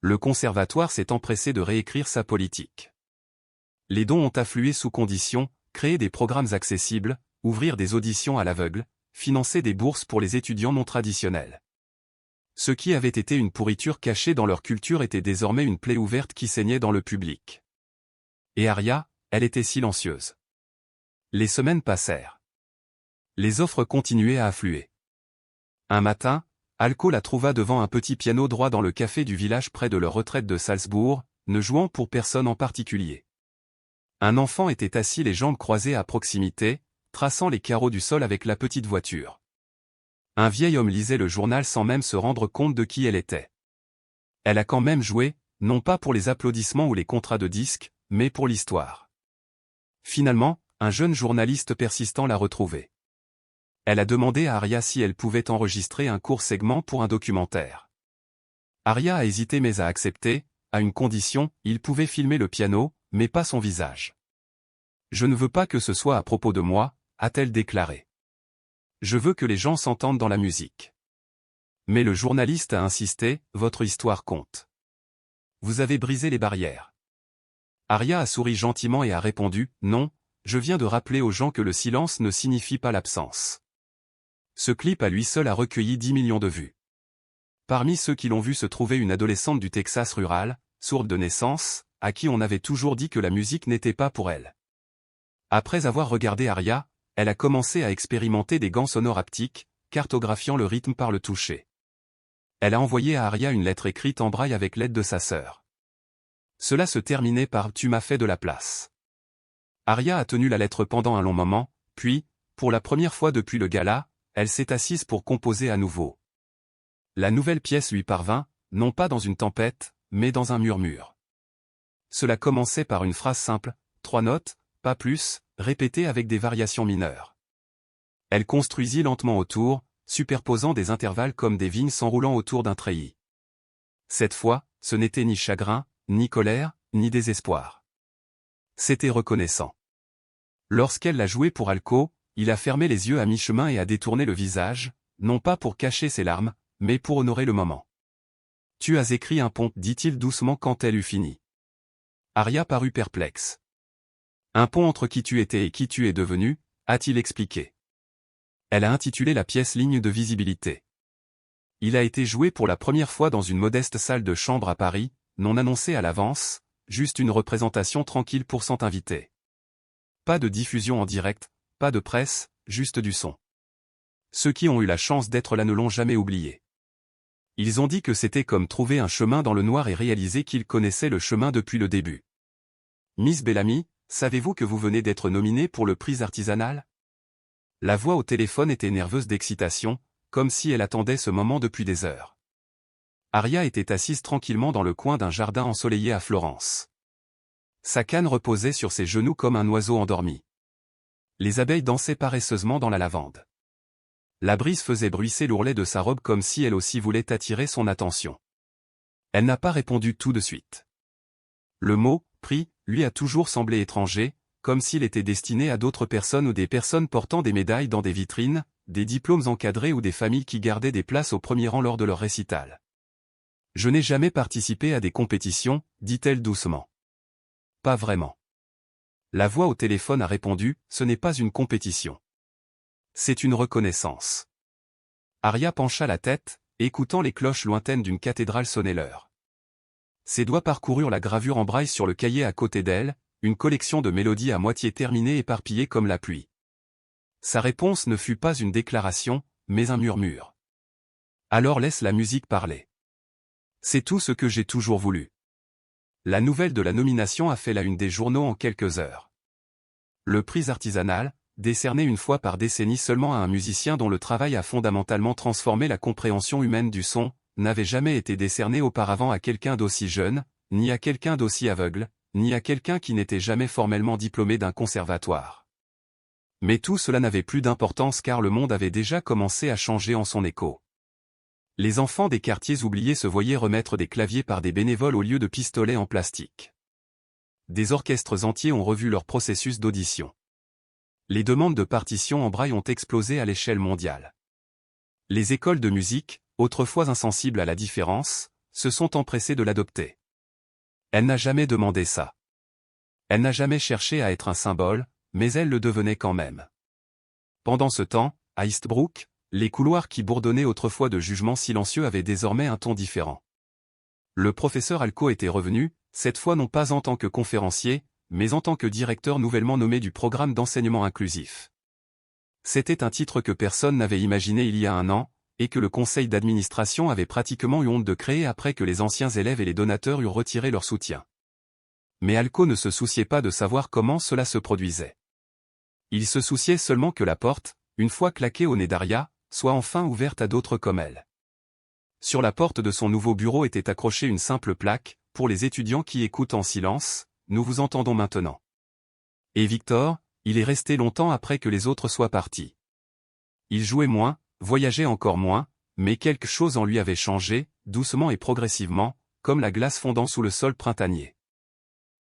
Le conservatoire s'est empressé de réécrire sa politique. Les dons ont afflué sous conditions, créer des programmes accessibles, ouvrir des auditions à l'aveugle, financer des bourses pour les étudiants non traditionnels. Ce qui avait été une pourriture cachée dans leur culture était désormais une plaie ouverte qui saignait dans le public. Et Aria, elle était silencieuse. Les semaines passèrent. Les offres continuaient à affluer. Un matin, Alco la trouva devant un petit piano droit dans le café du village près de leur retraite de Salzbourg, ne jouant pour personne en particulier. Un enfant était assis les jambes croisées à proximité, traçant les carreaux du sol avec la petite voiture. Un vieil homme lisait le journal sans même se rendre compte de qui elle était. Elle a quand même joué, non pas pour les applaudissements ou les contrats de disques, mais pour l'histoire. Finalement, un jeune journaliste persistant l'a retrouvée. Elle a demandé à Aria si elle pouvait enregistrer un court segment pour un documentaire. Aria a hésité mais a accepté, à une condition, il pouvait filmer le piano, mais pas son visage. « Je ne veux pas que ce soit à propos de moi », a-t-elle déclaré. « Je veux que les gens s'entendent dans la musique. » Mais le journaliste a insisté, « Votre histoire compte. Vous avez brisé les barrières. » Aria a souri gentiment et a répondu, « Non, je viens de rappeler aux gens que le silence ne signifie pas l'absence. » Ce clip à lui seul a recueilli 10 millions de vues. Parmi ceux qui l'ont vu se trouvait une adolescente du Texas rural, sourde de naissance, à qui on avait toujours dit que la musique n'était pas pour elle. Après avoir regardé Aria, elle a commencé à expérimenter des gants sonores haptiques, cartographiant le rythme par le toucher. Elle a envoyé à Aria une lettre écrite en braille avec l'aide de sa sœur. Cela se terminait par « Tu m'as fait de la place ». Aria a tenu la lettre pendant un long moment, puis, pour la première fois depuis le gala, elle s'est assise pour composer à nouveau. La nouvelle pièce lui parvint, non pas dans une tempête, mais dans un murmure. Cela commençait par une phrase simple, 3 notes, pas plus, répétées avec des variations mineures. Elle construisit lentement autour, superposant des intervalles comme des vignes s'enroulant autour d'un treillis. Cette fois, ce n'était ni chagrin, ni colère, ni désespoir. C'était reconnaissant. Lorsqu'elle l'a joué pour Alco, il a fermé les yeux à mi-chemin et a détourné le visage, non pas pour cacher ses larmes, mais pour honorer le moment. « Tu as écrit un pont, dit-il doucement quand elle eut fini. Aria parut perplexe. Un pont entre qui tu étais et qui tu es devenu, a-t-il expliqué. Elle a intitulé la pièce Ligne de visibilité. Il a été joué pour la première fois dans une modeste salle de chambre à Paris, non annoncée à l'avance, juste une représentation tranquille pour 100 invités. Pas de diffusion en direct, pas de presse, juste du son. Ceux qui ont eu la chance d'être là ne l'ont jamais oublié. Ils ont dit que c'était comme trouver un chemin dans le noir et réaliser qu'ils connaissaient le chemin depuis le début. Miss Bellamy, savez-vous que vous venez d'être nominée pour le prix artisanal? La voix au téléphone était nerveuse d'excitation, comme si elle attendait ce moment depuis des heures. Aria était assise tranquillement dans le coin d'un jardin ensoleillé à Florence. Sa canne reposait sur ses genoux comme un oiseau endormi. Les abeilles dansaient paresseusement dans la lavande. La brise faisait bruisser l'ourlet de sa robe comme si elle aussi voulait attirer son attention. Elle n'a pas répondu tout de suite. Le mot « prix » lui a toujours semblé étranger, comme s'il était destiné à d'autres personnes ou des personnes portant des médailles dans des vitrines, des diplômes encadrés ou des familles qui gardaient des places au premier rang lors de leur récital. « Je n'ai jamais participé à des compétitions, dit-elle doucement. Pas vraiment. La voix au téléphone a répondu, ce n'est pas une compétition. C'est une reconnaissance. Aria pencha la tête, écoutant les cloches lointaines d'une cathédrale sonner l'heure. Ses doigts parcoururent la gravure en braille sur le cahier à côté d'elle, une collection de mélodies à moitié terminées éparpillées comme la pluie. Sa réponse ne fut pas une déclaration, mais un murmure. Alors laisse la musique parler. C'est tout ce que j'ai toujours voulu. La nouvelle de la nomination a fait la une des journaux en quelques heures. Le prix artisanal, décerné une fois par décennie seulement à un musicien dont le travail a fondamentalement transformé la compréhension humaine du son, n'avait jamais été décerné auparavant à quelqu'un d'aussi jeune, ni à quelqu'un d'aussi aveugle, ni à quelqu'un qui n'était jamais formellement diplômé d'un conservatoire. Mais tout cela n'avait plus d'importance car le monde avait déjà commencé à changer en son écho. Les enfants des quartiers oubliés se voyaient remettre des claviers par des bénévoles au lieu de pistolets en plastique. Des orchestres entiers ont revu leur processus d'audition. Les demandes de partitions en braille ont explosé à l'échelle mondiale. Les écoles de musique, autrefois insensibles à la différence, se sont empressées de l'adopter. Elle n'a jamais demandé ça. Elle n'a jamais cherché à être un symbole, mais elle le devenait quand même. Pendant ce temps, à Eastbrook, les couloirs qui bourdonnaient autrefois de jugements silencieux avaient désormais un ton différent. Le professeur Alco était revenu, cette fois non pas en tant que conférencier, mais en tant que directeur nouvellement nommé du programme d'enseignement inclusif. C'était un titre que personne n'avait imaginé il y a un an, et que le conseil d'administration avait pratiquement eu honte de créer après que les anciens élèves et les donateurs eurent retiré leur soutien. Mais Alco ne se souciait pas de savoir comment cela se produisait. Il se souciait seulement que la porte, une fois claquée au nez d'Aria, soit enfin ouverte à d'autres comme elle. Sur la porte de son nouveau bureau était accrochée une simple plaque, pour les étudiants qui écoutent en silence, nous vous entendons maintenant. Et Victor, il est resté longtemps après que les autres soient partis. Il jouait moins, voyageait encore moins, mais quelque chose en lui avait changé, doucement et progressivement, comme la glace fondant sous le sol printanier.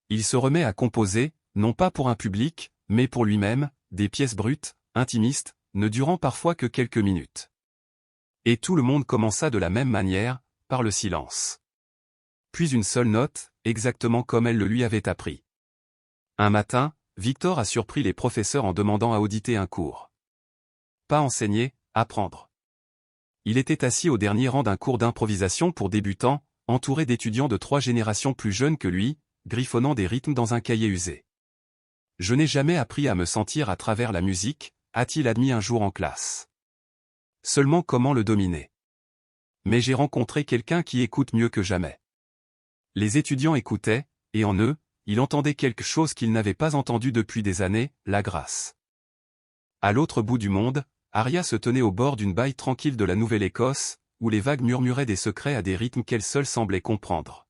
Il se remet à composer, non pas pour un public, mais pour lui-même, des pièces brutes, intimistes, ne durant parfois que quelques minutes. Et tout le monde commença de la même manière, par le silence. Puis une seule note, exactement comme elle le lui avait appris. Un matin, Victor a surpris les professeurs en demandant à auditer un cours. Pas enseigner, apprendre. Il était assis au dernier rang d'un cours d'improvisation pour débutants, entouré d'étudiants de 3 générations plus jeunes que lui, griffonnant des rythmes dans un cahier usé. « Je n'ai jamais appris à me sentir à travers la musique », a-t-il admis un jour en classe. Seulement comment le dominer. Mais j'ai rencontré quelqu'un qui écoute mieux que jamais. Les étudiants écoutaient, et en eux, il entendait quelque chose qu'ils n'avaient pas entendu depuis des années, la grâce. À l'autre bout du monde, Aria se tenait au bord d'une baie tranquille de la Nouvelle-Écosse, où les vagues murmuraient des secrets à des rythmes qu'elle seule semblait comprendre.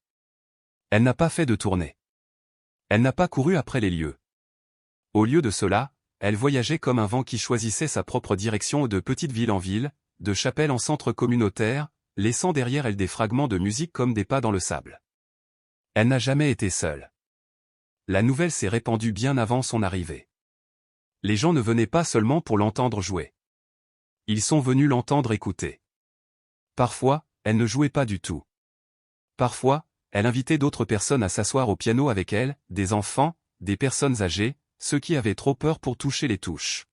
Elle n'a pas fait de tournée. Elle n'a pas couru après les lieux. Au lieu de cela, elle voyageait comme un vent qui choisissait sa propre direction de petite ville en ville, de chapelle en centre communautaire, laissant derrière elle des fragments de musique comme des pas dans le sable. Elle n'a jamais été seule. La nouvelle s'est répandue bien avant son arrivée. Les gens ne venaient pas seulement pour l'entendre jouer. Ils sont venus l'entendre écouter. Parfois, elle ne jouait pas du tout. Parfois, elle invitait d'autres personnes à s'asseoir au piano avec elle, des enfants, des personnes âgées, ceux qui avaient trop peur pour toucher les touches.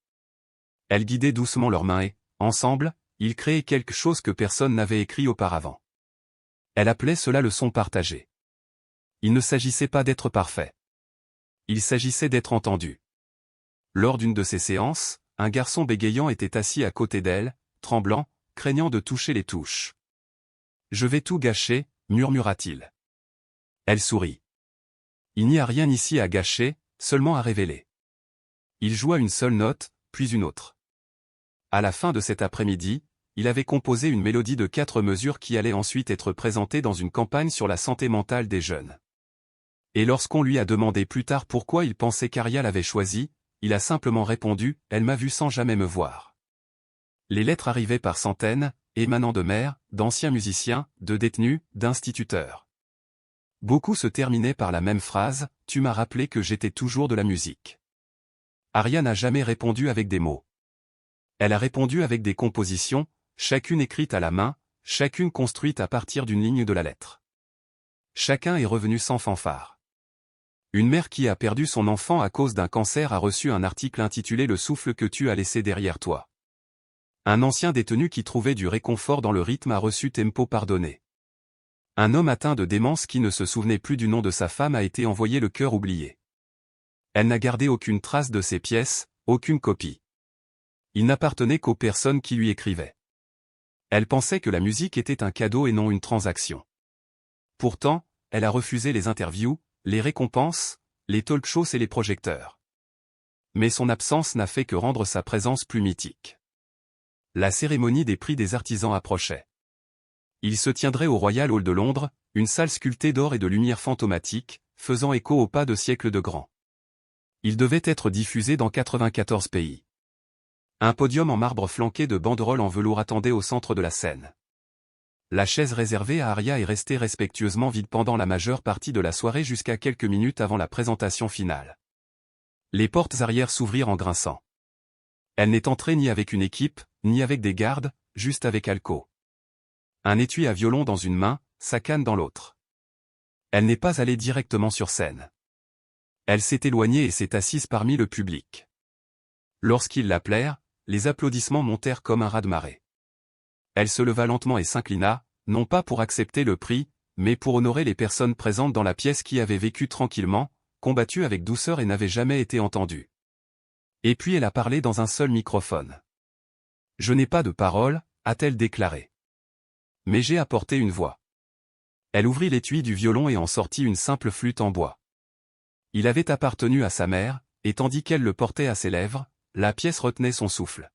Elle guidait doucement leurs mains et, ensemble, ils créaient quelque chose que personne n'avait écrit auparavant. Elle appelait cela le son partagé. Il ne s'agissait pas d'être parfait. Il s'agissait d'être entendu. Lors d'une de ces séances, un garçon bégayant était assis à côté d'elle, tremblant, craignant de toucher les touches. « Je vais tout gâcher », murmura-t-il. Elle sourit. Il n'y a rien ici à gâcher, seulement à révéler. Il joua une seule note, puis une autre. À la fin de cet après-midi, il avait composé une mélodie de 4 mesures qui allait ensuite être présentée dans une campagne sur la santé mentale des jeunes. Et lorsqu'on lui a demandé plus tard pourquoi il pensait qu'Aria l'avait choisi, il a simplement répondu « Elle m'a vu sans jamais me voir ». Les lettres arrivaient par centaines, émanant de mères, d'anciens musiciens, de détenus, d'instituteurs. Beaucoup se terminaient par la même phrase « Tu m'as rappelé que j'étais toujours de la musique ». Aria n'a jamais répondu avec des mots. Elle a répondu avec des compositions, chacune écrite à la main, chacune construite à partir d'une ligne de la lettre. Chacun est revenu sans fanfare. Une mère qui a perdu son enfant à cause d'un cancer a reçu un article intitulé « Le souffle que tu as laissé derrière toi ». Un ancien détenu qui trouvait du réconfort dans le rythme a reçu Tempo pardonné. Un homme atteint de démence qui ne se souvenait plus du nom de sa femme a été envoyé le cœur oublié. Elle n'a gardé aucune trace de ses pièces, aucune copie. Il n'appartenait qu'aux personnes qui lui écrivaient. Elle pensait que la musique était un cadeau et non une transaction. Pourtant, elle a refusé les interviews, les récompenses, les talk-shows et les projecteurs. Mais son absence n'a fait que rendre sa présence plus mythique. La cérémonie des prix des artisans approchait. Il se tiendrait au Royal Hall de Londres, une salle sculptée d'or et de lumière fantomatique, faisant écho aux pas de siècles de grands. Il devait être diffusé dans 94 pays. Un podium en marbre flanqué de banderoles en velours attendait au centre de la scène. La chaise réservée à Aria est restée respectueusement vide pendant la majeure partie de la soirée jusqu'à quelques minutes avant la présentation finale. Les portes arrière s'ouvrirent en grinçant. Elle n'est entrée ni avec une équipe, ni avec des gardes, juste avec Alco. Un étui à violon dans une main, sa canne dans l'autre. Elle n'est pas allée directement sur scène. Elle s'est éloignée et s'est assise parmi le public. Lorsqu'ils l'appelèrent, les applaudissements montèrent comme un raz-de-marée. Elle se leva lentement et s'inclina, non pas pour accepter le prix, mais pour honorer les personnes présentes dans la pièce qui avaient vécu tranquillement, combattu avec douceur et n'avaient jamais été entendues. Et puis elle a parlé dans un seul microphone. « Je n'ai pas de parole », a-t-elle déclaré. « Mais j'ai apporté une voix. » Elle ouvrit l'étui du violon et en sortit une simple flûte en bois. Il avait appartenu à sa mère, et tandis qu'elle le portait à ses lèvres, la pièce retenait son souffle.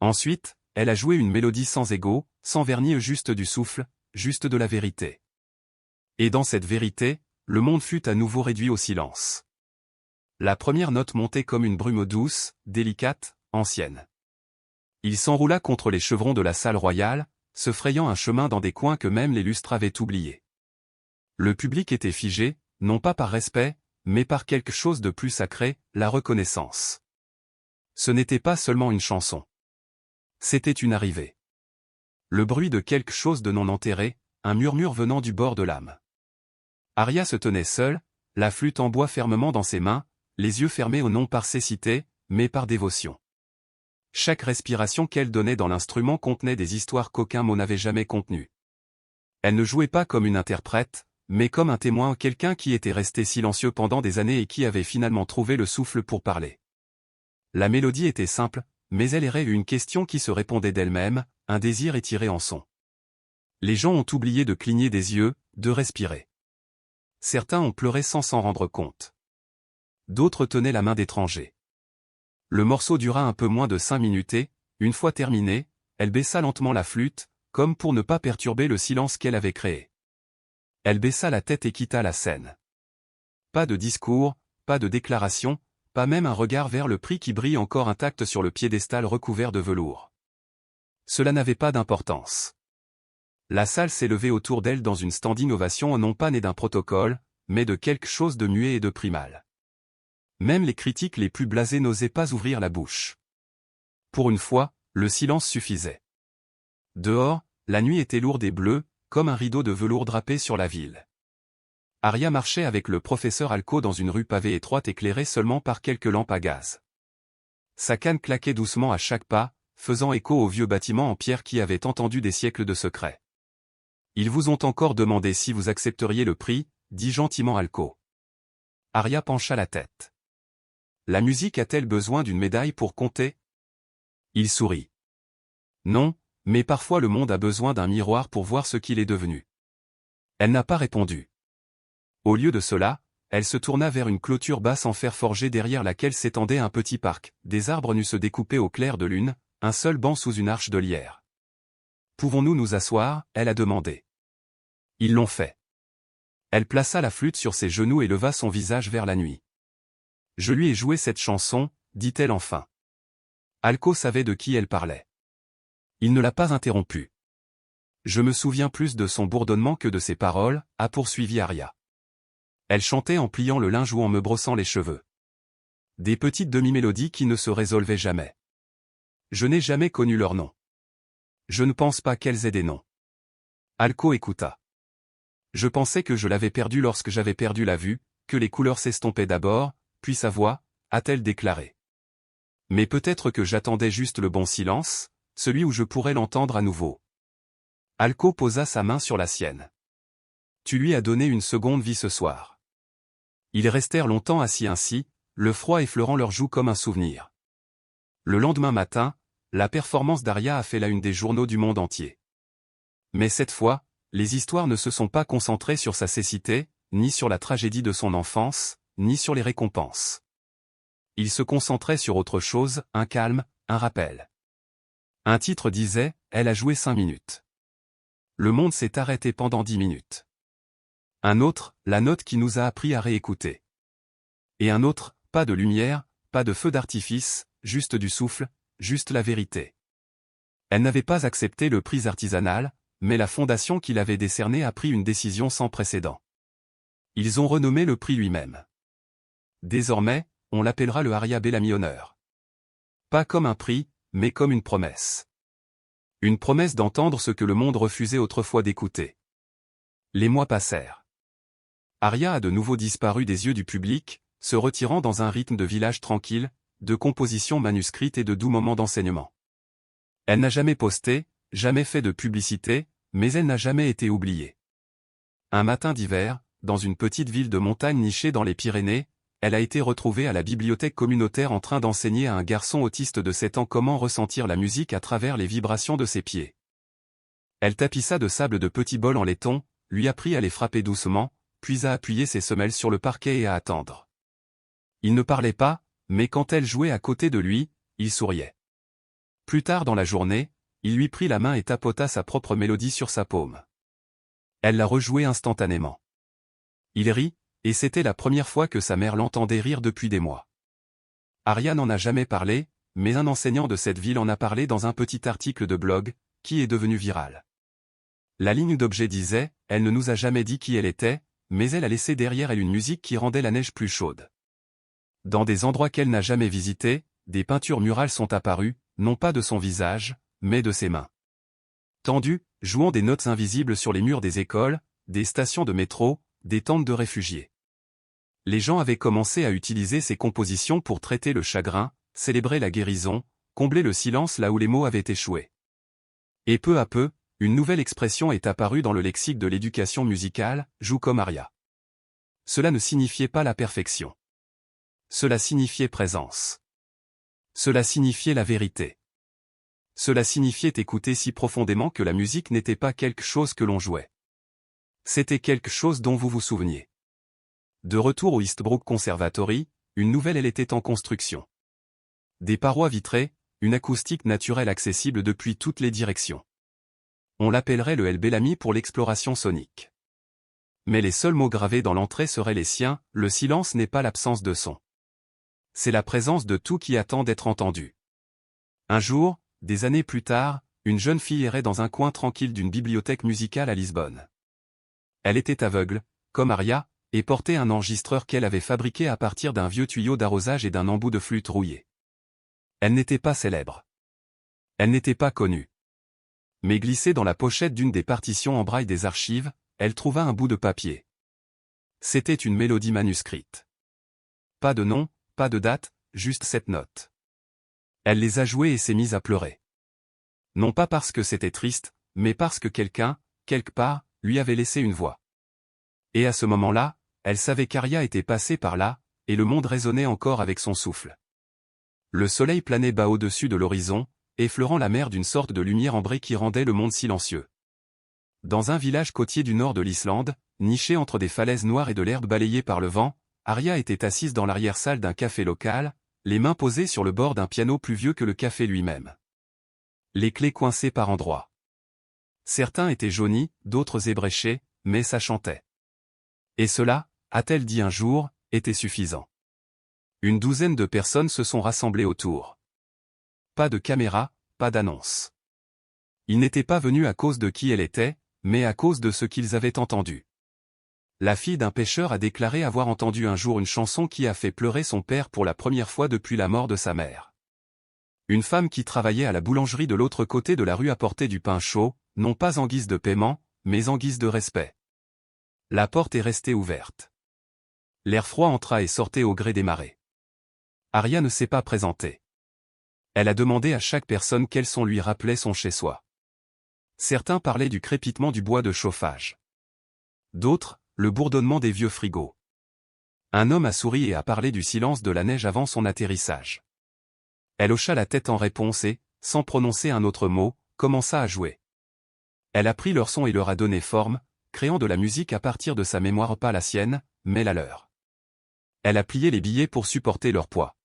Ensuite, elle a joué une mélodie sans égo, sans vernis, juste du souffle, juste de la vérité. Et dans cette vérité, le monde fut à nouveau réduit au silence. La première note montait comme une brume douce, délicate, ancienne. Il s'enroula contre les chevrons de la salle royale, se frayant un chemin dans des coins que même les lustres avaient oubliés. Le public était figé, non pas par respect, mais par quelque chose de plus sacré, la reconnaissance. Ce n'était pas seulement une chanson. C'était une arrivée. Le bruit de quelque chose de non enterré, un murmure venant du bord de l'âme. Aria se tenait seule, la flûte en bois fermement dans ses mains, les yeux fermés non par cécité, mais par dévotion. Chaque respiration qu'elle donnait dans l'instrument contenait des histoires qu'aucun mot n'avait jamais contenues. Elle ne jouait pas comme une interprète, mais comme un témoin, quelqu'un qui était resté silencieux pendant des années et qui avait finalement trouvé le souffle pour parler. La mélodie était simple, mais elle errait une question qui se répondait d'elle-même, un désir étiré en son. Les gens ont oublié de cligner des yeux, de respirer. Certains ont pleuré sans s'en rendre compte. D'autres tenaient la main d'étrangers. Le morceau dura un peu moins de 5 minutes et, une fois terminé, elle baissa lentement la flûte, comme pour ne pas perturber le silence qu'elle avait créé. Elle baissa la tête et quitta la scène. Pas de discours, pas de déclaration, pas même un regard vers le prix qui brille encore intact sur le piédestal recouvert de velours. Cela n'avait pas d'importance. La salle s'est levée autour d'elle dans une standing ovation non pas née d'un protocole, mais de quelque chose de muet et de primal. Même les critiques les plus blasés n'osaient pas ouvrir la bouche. Pour une fois, le silence suffisait. Dehors, la nuit était lourde et bleue, comme un rideau de velours drapé sur la ville. Arya marchait avec le professeur Alco dans une rue pavée étroite éclairée seulement par quelques lampes à gaz. Sa canne claquait doucement à chaque pas, faisant écho aux vieux bâtiments en pierre qui avaient entendu des siècles de secrets. Ils vous ont encore demandé si vous accepteriez le prix, dit gentiment Alco. Arya pencha la tête. La musique a-t-elle besoin d'une médaille pour compter? Il sourit. Non, mais parfois le monde a besoin d'un miroir pour voir ce qu'il est devenu. Elle n'a pas répondu. Au lieu de cela, elle se tourna vers une clôture basse en fer forgé derrière laquelle s'étendait un petit parc, des arbres nus se découpaient au clair de lune, un seul banc sous une arche de lierre. Pouvons-nous nous asseoir? Elle a demandé. Ils l'ont fait. Elle plaça la flûte sur ses genoux et leva son visage vers la nuit. Je lui ai joué cette chanson, dit-elle enfin. Alco savait de qui elle parlait. Il ne l'a pas interrompue. Je me souviens plus de son bourdonnement que de ses paroles, a poursuivi Arya. Elle chantait en pliant le linge ou en me brossant les cheveux. Des petites demi-mélodies qui ne se résolvaient jamais. Je n'ai jamais connu leur nom. Je ne pense pas qu'elles aient des noms. Alco écouta. Je pensais que je l'avais perdu lorsque j'avais perdu la vue, que les couleurs s'estompaient d'abord, puis sa voix, a-t-elle déclaré. Mais peut-être que j'attendais juste le bon silence, celui où je pourrais l'entendre à nouveau. Alco posa sa main sur la sienne. Tu lui as donné une seconde vie ce soir. Ils restèrent longtemps assis ainsi, le froid effleurant leurs joues comme un souvenir. Le lendemain matin, la performance d'Arya a fait la une des journaux du monde entier. Mais cette fois, les histoires ne se sont pas concentrées sur sa cécité, ni sur la tragédie de son enfance, ni sur les récompenses. Ils se concentraient sur autre chose, un calme, un rappel. Un titre disait, elle a joué 5 minutes. Le monde s'est arrêté pendant 10 minutes. Un autre, la note qui nous a appris à réécouter. Et un autre, pas de lumière, pas de feu d'artifice, juste du souffle, juste la vérité. Elle n'avait pas accepté le prix artisanal, mais la fondation qui l'avait décerné a pris une décision sans précédent. Ils ont renommé le prix lui-même. Désormais, on l'appellera le Arya Bellamy Honor. Pas comme un prix, mais comme une promesse. Une promesse d'entendre ce que le monde refusait autrefois d'écouter. Les mois passèrent. Arya a de nouveau disparu des yeux du public, se retirant dans un rythme de village tranquille, de composition manuscrite et de doux moments d'enseignement. Elle n'a jamais posté, jamais fait de publicité, mais elle n'a jamais été oubliée. Un matin d'hiver, dans une petite ville de montagne nichée dans les Pyrénées, elle a été retrouvée à la bibliothèque communautaire en train d'enseigner à un garçon autiste de 7 ans comment ressentir la musique à travers les vibrations de ses pieds. Elle tapissa de sable de petits bols en laiton, lui apprit à les frapper doucement, puis à appuyer ses semelles sur le parquet et à attendre. Il ne parlait pas, mais quand elle jouait à côté de lui, il souriait. Plus tard dans la journée, il lui prit la main et tapota sa propre mélodie sur sa paume. Elle la rejouait instantanément. Il rit, et c'était la première fois que sa mère l'entendait rire depuis des mois. Arya n'en a jamais parlé, mais un enseignant de cette ville en a parlé dans un petit article de blog, qui est devenu viral. La ligne d'objet disait, elle ne nous a jamais dit qui elle était, mais elle a laissé derrière elle une musique qui rendait la neige plus chaude. Dans des endroits qu'elle n'a jamais visités, des peintures murales sont apparues, non pas de son visage, mais de ses mains. Tendues, jouant des notes invisibles sur les murs des écoles, des stations de métro, des tentes de réfugiés. Les gens avaient commencé à utiliser ces compositions pour traiter le chagrin, célébrer la guérison, combler le silence là où les mots avaient échoué. Et peu à peu, une nouvelle expression est apparue dans le lexique de l'éducation musicale, joue comme Arya. Cela ne signifiait pas la perfection. Cela signifiait présence. Cela signifiait la vérité. Cela signifiait écouter si profondément que la musique n'était pas quelque chose que l'on jouait. C'était quelque chose dont vous vous souveniez. De retour au Eastbrook Conservatory, une nouvelle elle était en construction. Des parois vitrées, une acoustique naturelle accessible depuis toutes les directions. On l'appellerait le El Bellamy pour l'exploration sonique. Mais les seuls mots gravés dans l'entrée seraient les siens, le silence n'est pas l'absence de son. C'est la présence de tout qui attend d'être entendu. Un jour, des années plus tard, une jeune fille errait dans un coin tranquille d'une bibliothèque musicale à Lisbonne. Elle était aveugle, comme Aria, et portait un enregistreur qu'elle avait fabriqué à partir d'un vieux tuyau d'arrosage et d'un embout de flûte rouillé. Elle n'était pas célèbre. Elle n'était pas connue. Mais glissée dans la pochette d'une des partitions en braille des archives, elle trouva un bout de papier. C'était une mélodie manuscrite. Pas de nom, pas de date, juste 7 notes. Elle les a jouées et s'est mise à pleurer. Non pas parce que c'était triste, mais parce que quelqu'un, quelque part, lui avait laissé une voix. Et à ce moment-là, elle savait qu'Aria était passée par là, et le monde résonnait encore avec son souffle. Le soleil planait bas au-dessus de l'horizon, effleurant la mer d'une sorte de lumière ambrée qui rendait le monde silencieux. Dans un village côtier du nord de l'Islande, niché entre des falaises noires et de l'herbe balayée par le vent, Aria était assise dans l'arrière-salle d'un café local, les mains posées sur le bord d'un piano plus vieux que le café lui-même. Les clés coincées par endroits. Certains étaient jaunis, d'autres ébréchés, mais ça chantait. Et cela, a-t-elle dit un jour, était suffisant. Une douzaine de personnes se sont rassemblées autour. Pas de caméra, pas d'annonce. Ils n'étaient pas venus à cause de qui elle était, mais à cause de ce qu'ils avaient entendu. La fille d'un pêcheur a déclaré avoir entendu un jour une chanson qui a fait pleurer son père pour la première fois depuis la mort de sa mère. Une femme qui travaillait à la boulangerie de l'autre côté de la rue apportait du pain chaud, non pas en guise de paiement, mais en guise de respect. La porte est restée ouverte. L'air froid entra et sortait au gré des marées. Aria ne s'est pas présentée. Elle a demandé à chaque personne quel son lui rappelait son chez-soi. Certains parlaient du crépitement du bois de chauffage. D'autres, le bourdonnement des vieux frigos. Un homme a souri et a parlé du silence de la neige avant son atterrissage. Elle hocha la tête en réponse et, sans prononcer un autre mot, commença à jouer. Elle a pris leur son et leur a donné forme, créant de la musique à partir de sa mémoire, pas la sienne, mais la leur. Elle a plié les billets pour supporter leur poids.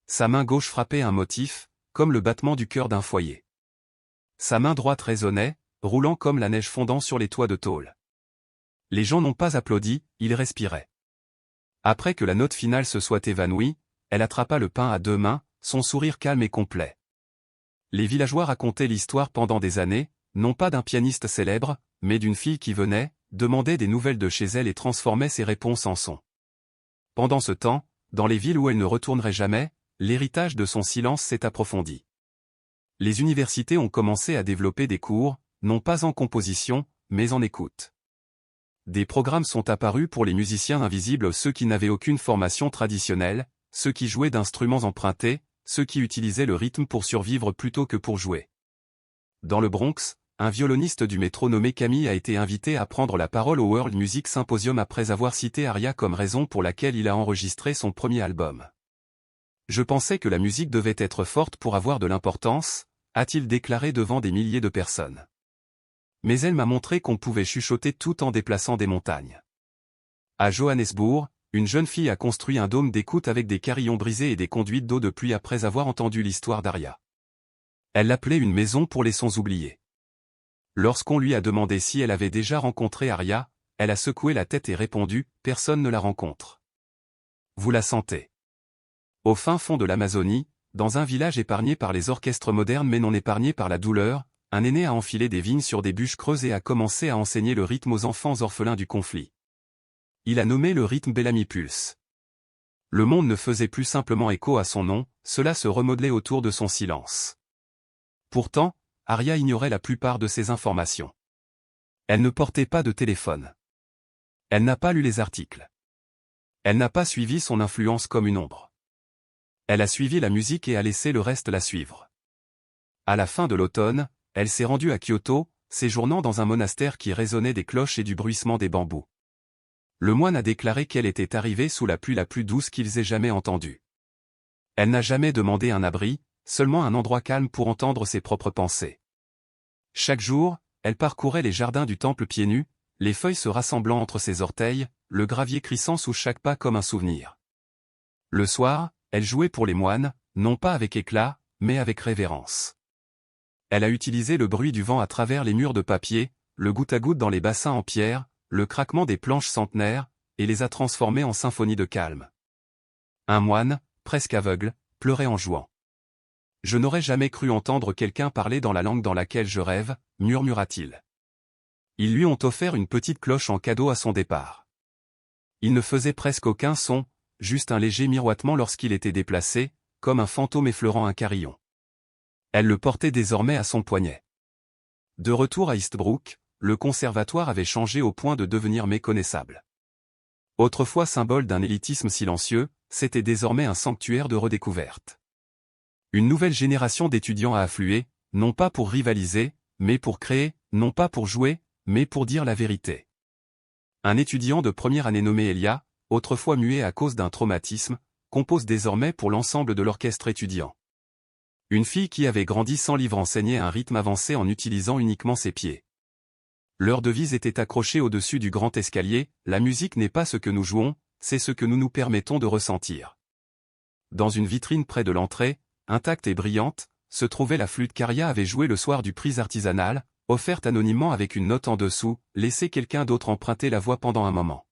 Sa main gauche frappait un motif, comme le battement du cœur d'un foyer. Sa main droite résonnait, roulant comme la neige fondant sur les toits de tôle. Les gens n'ont pas applaudi, ils respiraient. Après que la note finale se soit évanouie, elle attrapa le pain à deux mains, son sourire calme et complet. Les villageois racontaient l'histoire pendant des années, non pas d'un pianiste célèbre, mais d'une fille qui venait, demandait des nouvelles de chez elle et transformait ses réponses en sons. Pendant ce temps, dans les villes où elle ne retournerait jamais, l'héritage de son silence s'est approfondi. Les universités ont commencé à développer des cours, non pas en composition, mais en écoute. Des programmes sont apparus pour les musiciens invisibles, ceux qui n'avaient aucune formation traditionnelle, ceux qui jouaient d'instruments empruntés, ceux qui utilisaient le rythme pour survivre plutôt que pour jouer. Dans le Bronx, un violoniste du métro nommé Camille a été invité à prendre la parole au World Music Symposium après avoir cité Aria comme raison pour laquelle il a enregistré son premier album. Je pensais que la musique devait être forte pour avoir de l'importance, a-t-il déclaré devant des milliers de personnes. Mais elle m'a montré qu'on pouvait chuchoter tout en déplaçant des montagnes. À Johannesburg, une jeune fille a construit un dôme d'écoute avec des carillons brisés et des conduites d'eau de pluie après avoir entendu l'histoire d'Aria. Elle l'appelait une maison pour les sons oubliés. Lorsqu'on lui a demandé si elle avait déjà rencontré Aria, elle a secoué la tête et répondu « Personne ne la rencontre. » Vous la sentez. Au fin fond de l'Amazonie, dans un village épargné par les orchestres modernes mais non épargné par la douleur, un aîné a enfilé des vignes sur des bûches creuses et a commencé à enseigner le rythme aux enfants orphelins du conflit. Il a nommé le rythme Bellamy Pulse. Le monde ne faisait plus simplement écho à son nom, cela se remodelait autour de son silence. Pourtant, Aria ignorait la plupart de ces informations. Elle ne portait pas de téléphone. Elle n'a pas lu les articles. Elle n'a pas suivi son influence comme une ombre. Elle a suivi la musique et a laissé le reste la suivre. À la fin de l'automne, elle s'est rendue à Kyoto, séjournant dans un monastère qui résonnait des cloches et du bruissement des bambous. Le moine a déclaré qu'elle était arrivée sous la pluie la plus douce qu'ils aient jamais entendue. Elle n'a jamais demandé un abri, seulement un endroit calme pour entendre ses propres pensées. Chaque jour, elle parcourait les jardins du temple pieds nus, les feuilles se rassemblant entre ses orteils, le gravier crissant sous chaque pas comme un souvenir. Le soir, elle jouait pour les moines, non pas avec éclat, mais avec révérence. Elle a utilisé le bruit du vent à travers les murs de papier, le goutte-à-goutte dans les bassins en pierre, le craquement des planches centenaires, et les a transformés en symphonie de calme. Un moine, presque aveugle, pleurait en jouant. Je n'aurais jamais cru entendre quelqu'un parler dans la langue dans laquelle je rêve, murmura-t-il. Ils lui ont offert une petite cloche en cadeau à son départ. Il ne faisait presque aucun son, juste un léger miroitement lorsqu'il était déplacé, comme un fantôme effleurant un carillon. Elle le portait désormais à son poignet. De retour à Eastbrook, le conservatoire avait changé au point de devenir méconnaissable. Autrefois symbole d'un élitisme silencieux, c'était désormais un sanctuaire de redécouverte. Une nouvelle génération d'étudiants a afflué, non pas pour rivaliser, mais pour créer, non pas pour jouer, mais pour dire la vérité. Un étudiant de première année nommé Elia, autrefois muet à cause d'un traumatisme, compose désormais pour l'ensemble de l'orchestre étudiant. Une fille qui avait grandi sans livre enseignait un rythme avancé en utilisant uniquement ses pieds. Leur devise était accrochée au-dessus du grand escalier, la musique n'est pas ce que nous jouons, c'est ce que nous nous permettons de ressentir. Dans une vitrine près de l'entrée, intacte et brillante, se trouvait la flûte qu'Aria avait jouée le soir du prix artisanal, offerte anonymement avec une note en dessous, laissez quelqu'un d'autre emprunter la voix pendant un moment.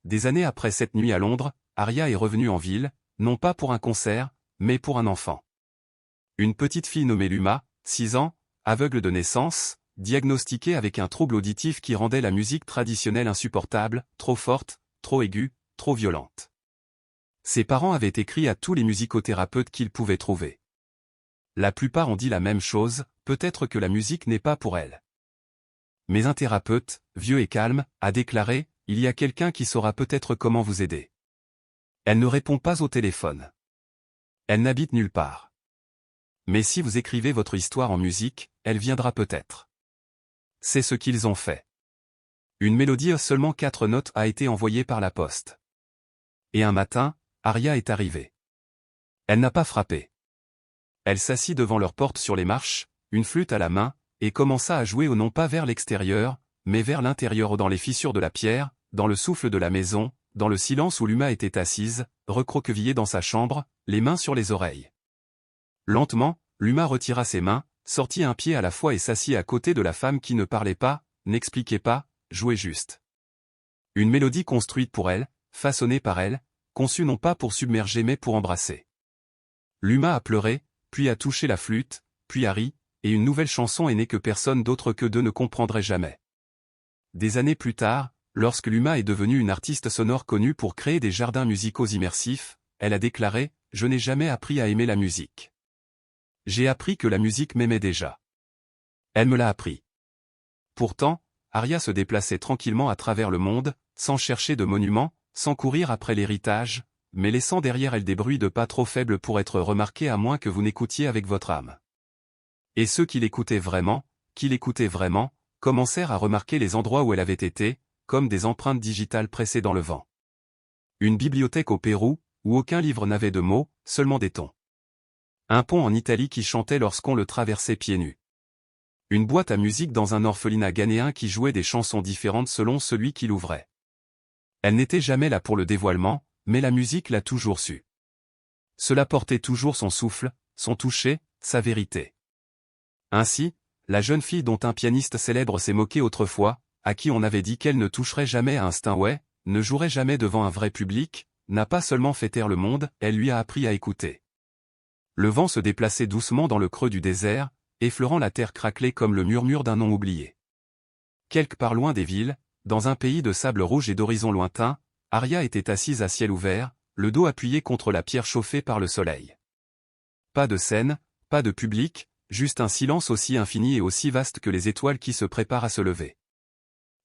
Des années après cette nuit à Londres, Aria est revenue en ville, non pas pour un concert, mais pour un enfant. Une petite fille nommée Luma, 6 ans, aveugle de naissance, diagnostiquée avec un trouble auditif qui rendait la musique traditionnelle insupportable, trop forte, trop aiguë, trop violente. Ses parents avaient écrit à tous les musicothérapeutes qu'ils pouvaient trouver. La plupart ont dit la même chose, peut-être que la musique n'est pas pour elle. Mais un thérapeute, vieux et calme, a déclaré, il y a quelqu'un qui saura peut-être comment vous aider. Elle ne répond pas au téléphone. Elle n'habite nulle part. Mais si vous écrivez votre histoire en musique, elle viendra peut-être. C'est ce qu'ils ont fait. Une mélodie à seulement 4 notes a été envoyée par la poste. Et un matin, Aria est arrivée. Elle n'a pas frappé. Elle s'assit devant leur porte sur les marches, une flûte à la main, et commença à jouer non pas vers l'extérieur, mais vers l'intérieur dans les fissures de la pierre, dans le souffle de la maison, dans le silence où Luma était assise, recroquevillée dans sa chambre, les mains sur les oreilles. Lentement, Luma retira ses mains, sortit un pied à la fois et s'assit à côté de la femme qui ne parlait pas, n'expliquait pas, jouait juste. Une mélodie construite pour elle, façonnée par elle, conçue non pas pour submerger mais pour embrasser. Luma a pleuré, puis a touché la flûte, puis a ri, et une nouvelle chanson est née que personne d'autre que d'eux ne comprendrait jamais. Des années plus tard, lorsque Luma est devenue une artiste sonore connue pour créer des jardins musicaux immersifs, elle a déclaré « Je n'ai jamais appris à aimer la musique. J'ai appris que la musique m'aimait déjà. Elle me l'a appris. » Pourtant, Aria se déplaçait tranquillement à travers le monde, sans chercher de monuments, sans courir après l'héritage, mais laissant derrière elle des bruits de pas trop faibles pour être remarqués à moins que vous n'écoutiez avec votre âme. Et ceux qui l'écoutaient vraiment, commencèrent à remarquer les endroits où elle avait été, comme des empreintes digitales pressées dans le vent. Une bibliothèque au Pérou, où aucun livre n'avait de mots, seulement des tons. Un pont en Italie qui chantait lorsqu'on le traversait pieds nus. Une boîte à musique dans un orphelinat ghanéen qui jouait des chansons différentes selon celui qui l'ouvrait. Elle n'était jamais là pour le dévoilement, mais la musique l'a toujours su. Cela portait toujours son souffle, son toucher, sa vérité. Ainsi, la jeune fille dont un pianiste célèbre s'est moqué autrefois, à qui on avait dit qu'elle ne toucherait jamais à un Steinway, ne jouerait jamais devant un vrai public, n'a pas seulement fait taire le monde, elle lui a appris à écouter. Le vent se déplaçait doucement dans le creux du désert, effleurant la terre craquelée comme le murmure d'un nom oublié. Quelque part loin des villes, dans un pays de sable rouge et d'horizons lointains, Aria était assise à ciel ouvert, le dos appuyé contre la pierre chauffée par le soleil. Pas de scène, pas de public, juste un silence aussi infini et aussi vaste que les étoiles qui se préparent à se lever.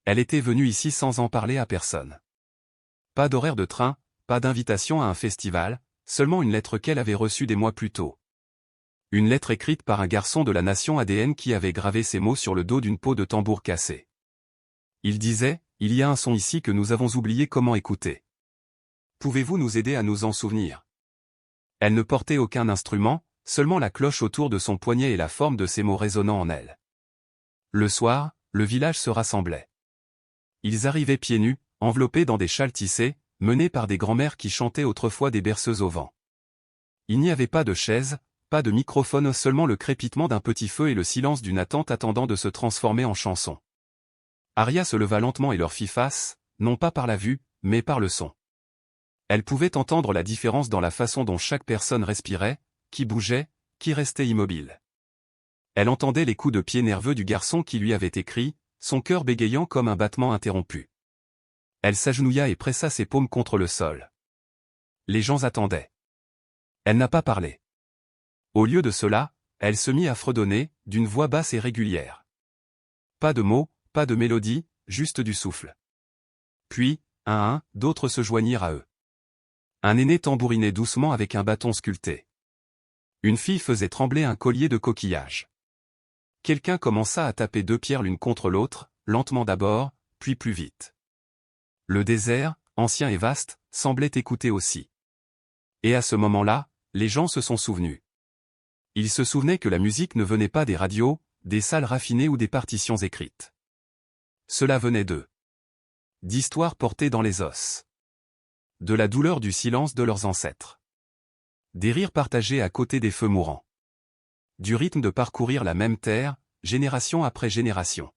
Elle était venue ici sans en parler à personne. Pas d'horaire de train, pas d'invitation à un festival, seulement une lettre qu'elle avait reçue des mois plus tôt. Une lettre écrite par un garçon de la nation ADN qui avait gravé ces mots sur le dos d'une peau de tambour cassée. Il disait, « Il y a un son ici que nous avons oublié comment écouter. Pouvez-vous nous aider à nous en souvenir ?» Elle ne portait aucun instrument, seulement la cloche autour de son poignet et la forme de ces mots résonnant en elle. Le soir, le village se rassemblait. Ils arrivaient pieds nus, enveloppés dans des châles tissés, menés par des grands-mères qui chantaient autrefois des berceuses au vent. Il n'y avait pas de chaise, pas de microphone, seulement le crépitement d'un petit feu et le silence d'une attente attendant de se transformer en chanson. Aria se leva lentement et leur fit face, non pas par la vue, mais par le son. Elle pouvait entendre la différence dans la façon dont chaque personne respirait, qui bougeait, qui restait immobile. Elle entendait les coups de pied nerveux du garçon qui lui avait écrit, son cœur bégayant comme un battement interrompu. Elle s'agenouilla et pressa ses paumes contre le sol. Les gens attendaient. Elle n'a pas parlé. Au lieu de cela, elle se mit à fredonner, d'une voix basse et régulière. Pas de mots, pas de mélodie, juste du souffle. Puis, un à un, d'autres se joignirent à eux. Un aîné tambourinait doucement avec un bâton sculpté. Une fille faisait trembler un collier de coquillages. Quelqu'un commença à taper deux pierres l'une contre l'autre, lentement d'abord, puis plus vite. Le désert, ancien et vaste, semblait écouter aussi. Et à ce moment-là, les gens se sont souvenus. Ils se souvenaient que la musique ne venait pas des radios, des salles raffinées ou des partitions écrites. Cela venait d'eux. D'histoires portées dans les os. De la douleur du silence de leurs ancêtres. Des rires partagés à côté des feux mourants. Du rythme de parcourir la même terre, génération après génération.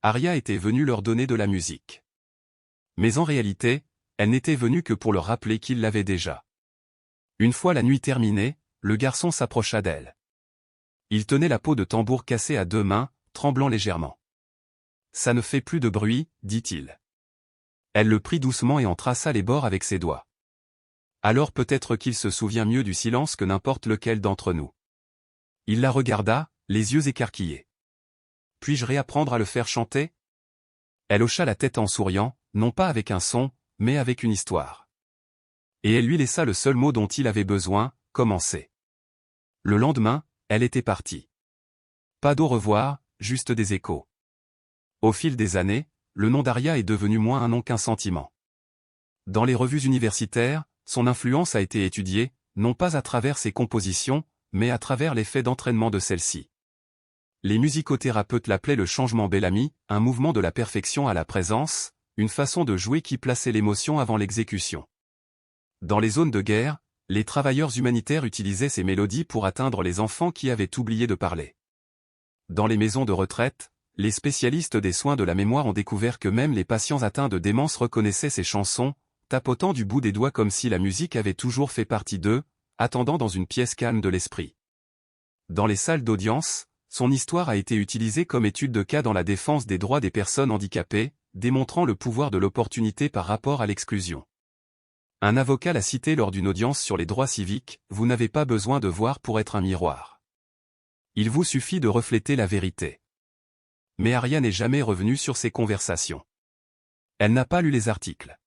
Aria était venue leur donner de la musique. Mais en réalité, elle n'était venue que pour leur rappeler qu'ils l'avaient déjà. Une fois la nuit terminée, le garçon s'approcha d'elle. Il tenait la peau de tambour cassée à deux mains, tremblant légèrement. « Ça ne fait plus de bruit, dit-il. » Elle le prit doucement et en traça les bords avec ses doigts. Alors peut-être qu'il se souvient mieux du silence que n'importe lequel d'entre nous. Il la regarda, les yeux écarquillés. « Puis-je réapprendre à le faire chanter ?» Elle hocha la tête en souriant, non pas avec un son, mais avec une histoire. Et elle lui laissa le seul mot dont il avait besoin, commencer. Le lendemain, elle était partie. Pas d'au revoir, juste des échos. Au fil des années, le nom d'Aria est devenu moins un nom qu'un sentiment. Dans les revues universitaires, son influence a été étudiée, non pas à travers ses compositions, mais à travers l'effet d'entraînement de celles-ci. Les musicothérapeutes l'appelaient le changement Bellamy, un mouvement de la perfection à la présence, une façon de jouer qui plaçait l'émotion avant l'exécution. Dans les zones de guerre, les travailleurs humanitaires utilisaient ces mélodies pour atteindre les enfants qui avaient oublié de parler. Dans les maisons de retraite, les spécialistes des soins de la mémoire ont découvert que même les patients atteints de démence reconnaissaient ces chansons, tapotant du bout des doigts comme si la musique avait toujours fait partie d'eux, attendant dans une pièce calme de l'esprit. Dans les salles d'audience, son histoire a été utilisée comme étude de cas dans la défense des droits des personnes handicapées, démontrant le pouvoir de l'opportunité par rapport à l'exclusion. Un avocat l'a cité lors d'une audience sur les droits civiques, « Vous n'avez pas besoin de voir pour être un miroir. Il vous suffit de refléter la vérité. » Mais Aria n'est jamais revenue sur ces conversations. Elle n'a pas lu les articles.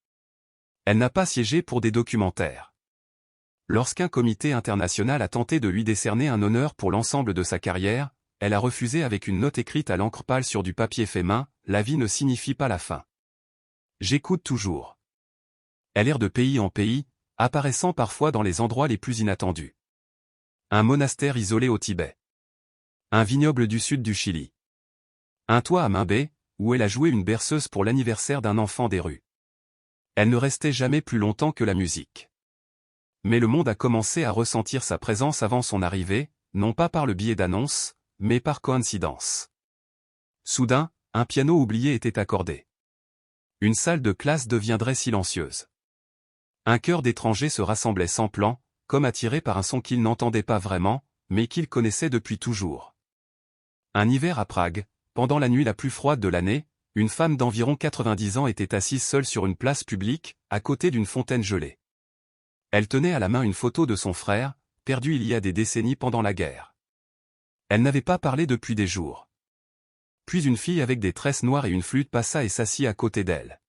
Elle n'a pas siégé pour des documentaires. Lorsqu'un comité international a tenté de lui décerner un honneur pour l'ensemble de sa carrière, elle a refusé avec une note écrite à l'encre pâle sur du papier fait main, « La vie ne signifie pas la fin. J'écoute toujours. » Elle erre de pays en pays, apparaissant parfois dans les endroits les plus inattendus. Un monastère isolé au Tibet. Un vignoble du sud du Chili. Un toit à Mimbé, où elle a joué une berceuse pour l'anniversaire d'un enfant des rues. Elle ne restait jamais plus longtemps que la musique. Mais le monde a commencé à ressentir sa présence avant son arrivée, non pas par le biais d'annonces, mais par coïncidence. Soudain, un piano oublié était accordé. Une salle de classe deviendrait silencieuse. Un chœur d'étrangers se rassemblait sans plan, comme attiré par un son qu'il n'entendait pas vraiment, mais qu'il connaissait depuis toujours. Un hiver à Prague, pendant la nuit la plus froide de l'année, une femme d'environ 90 ans était assise seule sur une place publique, à côté d'une fontaine gelée. Elle tenait à la main une photo de son frère, perdu il y a des décennies pendant la guerre. Elle n'avait pas parlé depuis des jours. Puis une fille avec des tresses noires et une flûte passa et s'assit à côté d'elle.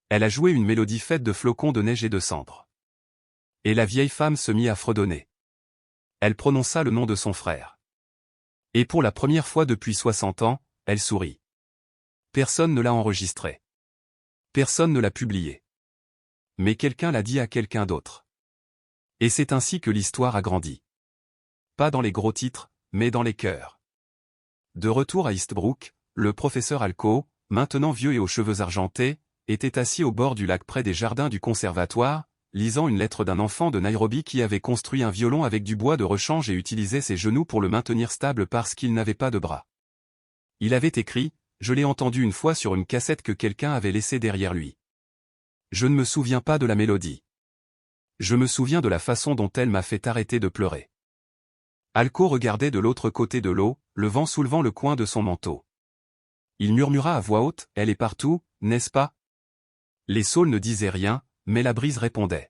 Elle a joué une mélodie faite de flocons de neige et de cendres. Et la vieille femme se mit à fredonner. Elle prononça le nom de son frère. Et pour la première fois depuis 60 ans, elle sourit. Personne ne l'a enregistré. Personne ne l'a publié. Mais quelqu'un l'a dit à quelqu'un d'autre. Et c'est ainsi que l'histoire a grandi. Pas dans les gros titres, mais dans les cœurs. De retour à Eastbrook, le professeur Alco, maintenant vieux et aux cheveux argentés, était assis au bord du lac près des jardins du conservatoire, lisant une lettre d'un enfant de Nairobi qui avait construit un violon avec du bois de rechange et utilisait ses genoux pour le maintenir stable parce qu'il n'avait pas de bras. Il avait écrit « Je l'ai entendu une fois sur une cassette que quelqu'un avait laissée derrière lui. Je ne me souviens pas de la mélodie. Je me souviens de la façon dont elle m'a fait arrêter de pleurer. » Alco regardait de l'autre côté de l'eau, le vent soulevant le coin de son manteau. Il murmura à voix haute « Elle est partout, n'est-ce pas ?» Les saules ne disaient rien, mais la brise répondait.